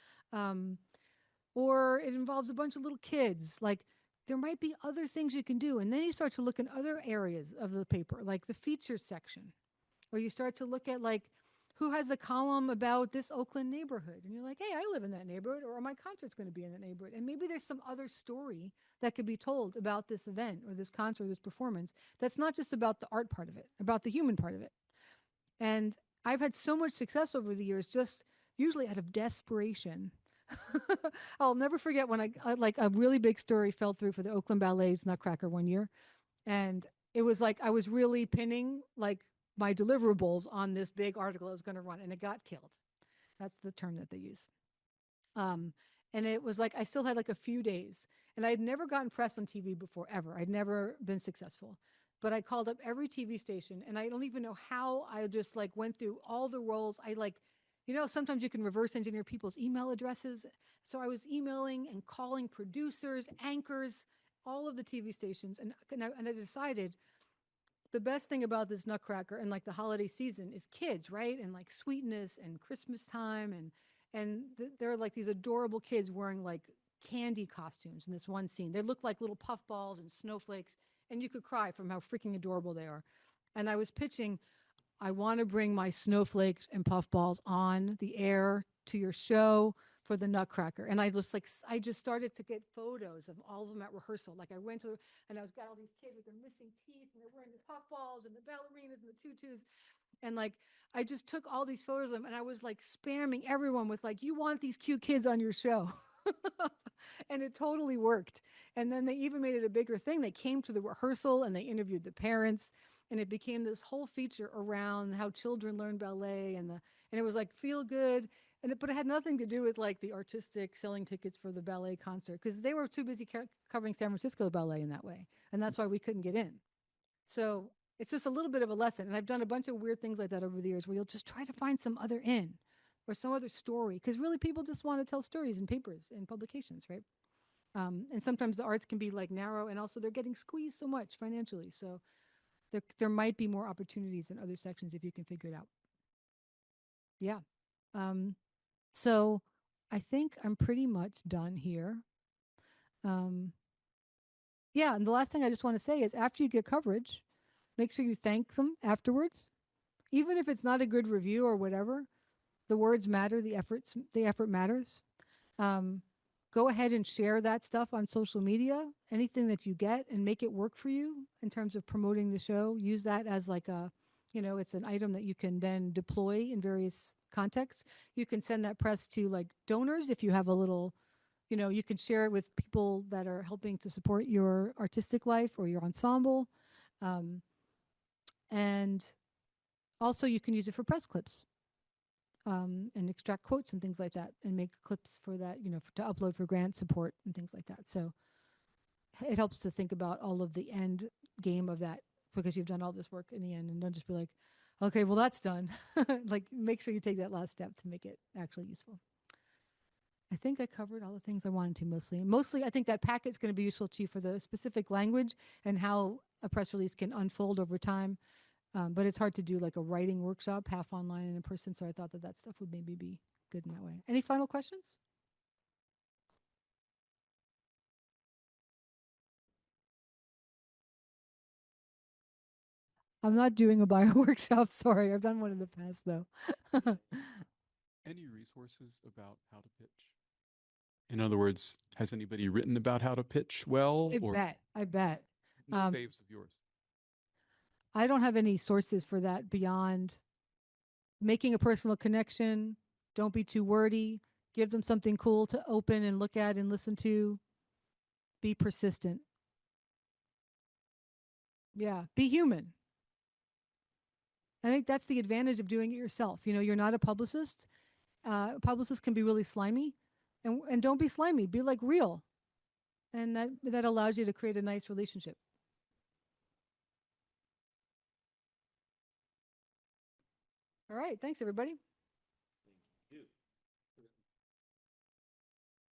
or it involves a bunch of little kids. Like, there might be other things you can do. And then you start to look in other areas of the paper, like the features section, or you start to look at like, who has a column about this Oakland neighborhood? And you're like, hey, I live in that neighborhood, or my concert's going to be in that neighborhood. And maybe there's some other story that could be told about this event or this concert or this performance that's not just about the art part of it, about the human part of it. And I've had so much success over the years, just usually out of desperation. I'll never forget when I like a really big story fell through for the Oakland Ballet's Nutcracker one year. And it was like I was really pinning like my deliverables on this big article I was going to run, and it got killed. That's the term that they use. And it was like I still had like a few days, and I had never gotten press on TV before ever. I'd never been successful, but I called up every TV station, and I don't even know how. I just like went through all the roles. I like, sometimes you can reverse engineer people's email addresses. So I was emailing and calling producers, anchors, all of the TV stations, and I decided the best thing about this Nutcracker and like the holiday season is kids, right? And like sweetness and Christmas time there are like these adorable kids wearing like candy costumes in this one scene. They look like little puffballs and snowflakes, and you could cry from how freaking adorable they are. And I was pitching, I want to bring my snowflakes and puffballs on the air to your show for the Nutcracker. And I just started to get photos of all of them at rehearsal. Like I went to, and I was got all these kids with their missing teeth, and they're wearing the puffballs and the ballerinas and the tutus. And like, I just took all these photos of them, and I was like spamming everyone with like, you want these cute kids on your show. And it totally worked. And then they even made it a bigger thing. They came to the rehearsal and they interviewed the parents, and it became this whole feature around how children learn ballet, and it was like feel good. But it had nothing to do with like the artistic selling tickets for the ballet concert, because they were too busy covering San Francisco ballet in that way. And that's why we couldn't get in. So it's just a little bit of a lesson. And I've done a bunch of weird things like that over the years, where you'll just try to find some other in or some other story. Because really people just want to tell stories in papers and publications, right? And sometimes the arts can be like narrow, and also they're getting squeezed so much financially. So there might be more opportunities in other sections if you can figure it out. Yeah. So I think I'm pretty much done here. Yeah, and the last thing I just want to say is, after you get coverage, make sure you thank them afterwards. Even if it's not a good review or whatever, the words matter, the effort matters. Go ahead and share that stuff on social media, anything that you get, and make it work for you in terms of promoting the show. Use that as like it's an item that you can then deploy in various contexts. You can send that press to like donors if you have a little, you can share it with people that are helping to support your artistic life or your ensemble. And also you can use it for press clips. And extract quotes and things like that, and make clips for that, to upload for grant support and things like that. So it helps to think about all of the end game of that, because you've done all this work in the end, and don't just be like, okay, well, that's done. Like, make sure you take that last step to make it actually useful. I think I covered all the things I wanted to mostly. Mostly, I think that packet's going to be useful to you for the specific language and how a press release can unfold over time. But it's hard to do like a writing workshop, half online and in person. So I thought that stuff would maybe be good in that way. Any final questions? I'm not doing a bio workshop. Sorry, I've done one in the past though. Any resources about how to pitch? In other words, has anybody written about how to pitch well? I bet. Faves of yours? I don't have any sources for that beyond making a personal connection. Don't be too wordy. Give them something cool to open and look at and listen to. Be persistent. Yeah, be human. I think that's the advantage of doing it yourself. You're not a publicist. Publicists can be really slimy, and don't be slimy. Be like real, and that allows you to create a nice relationship. All right, thanks everybody.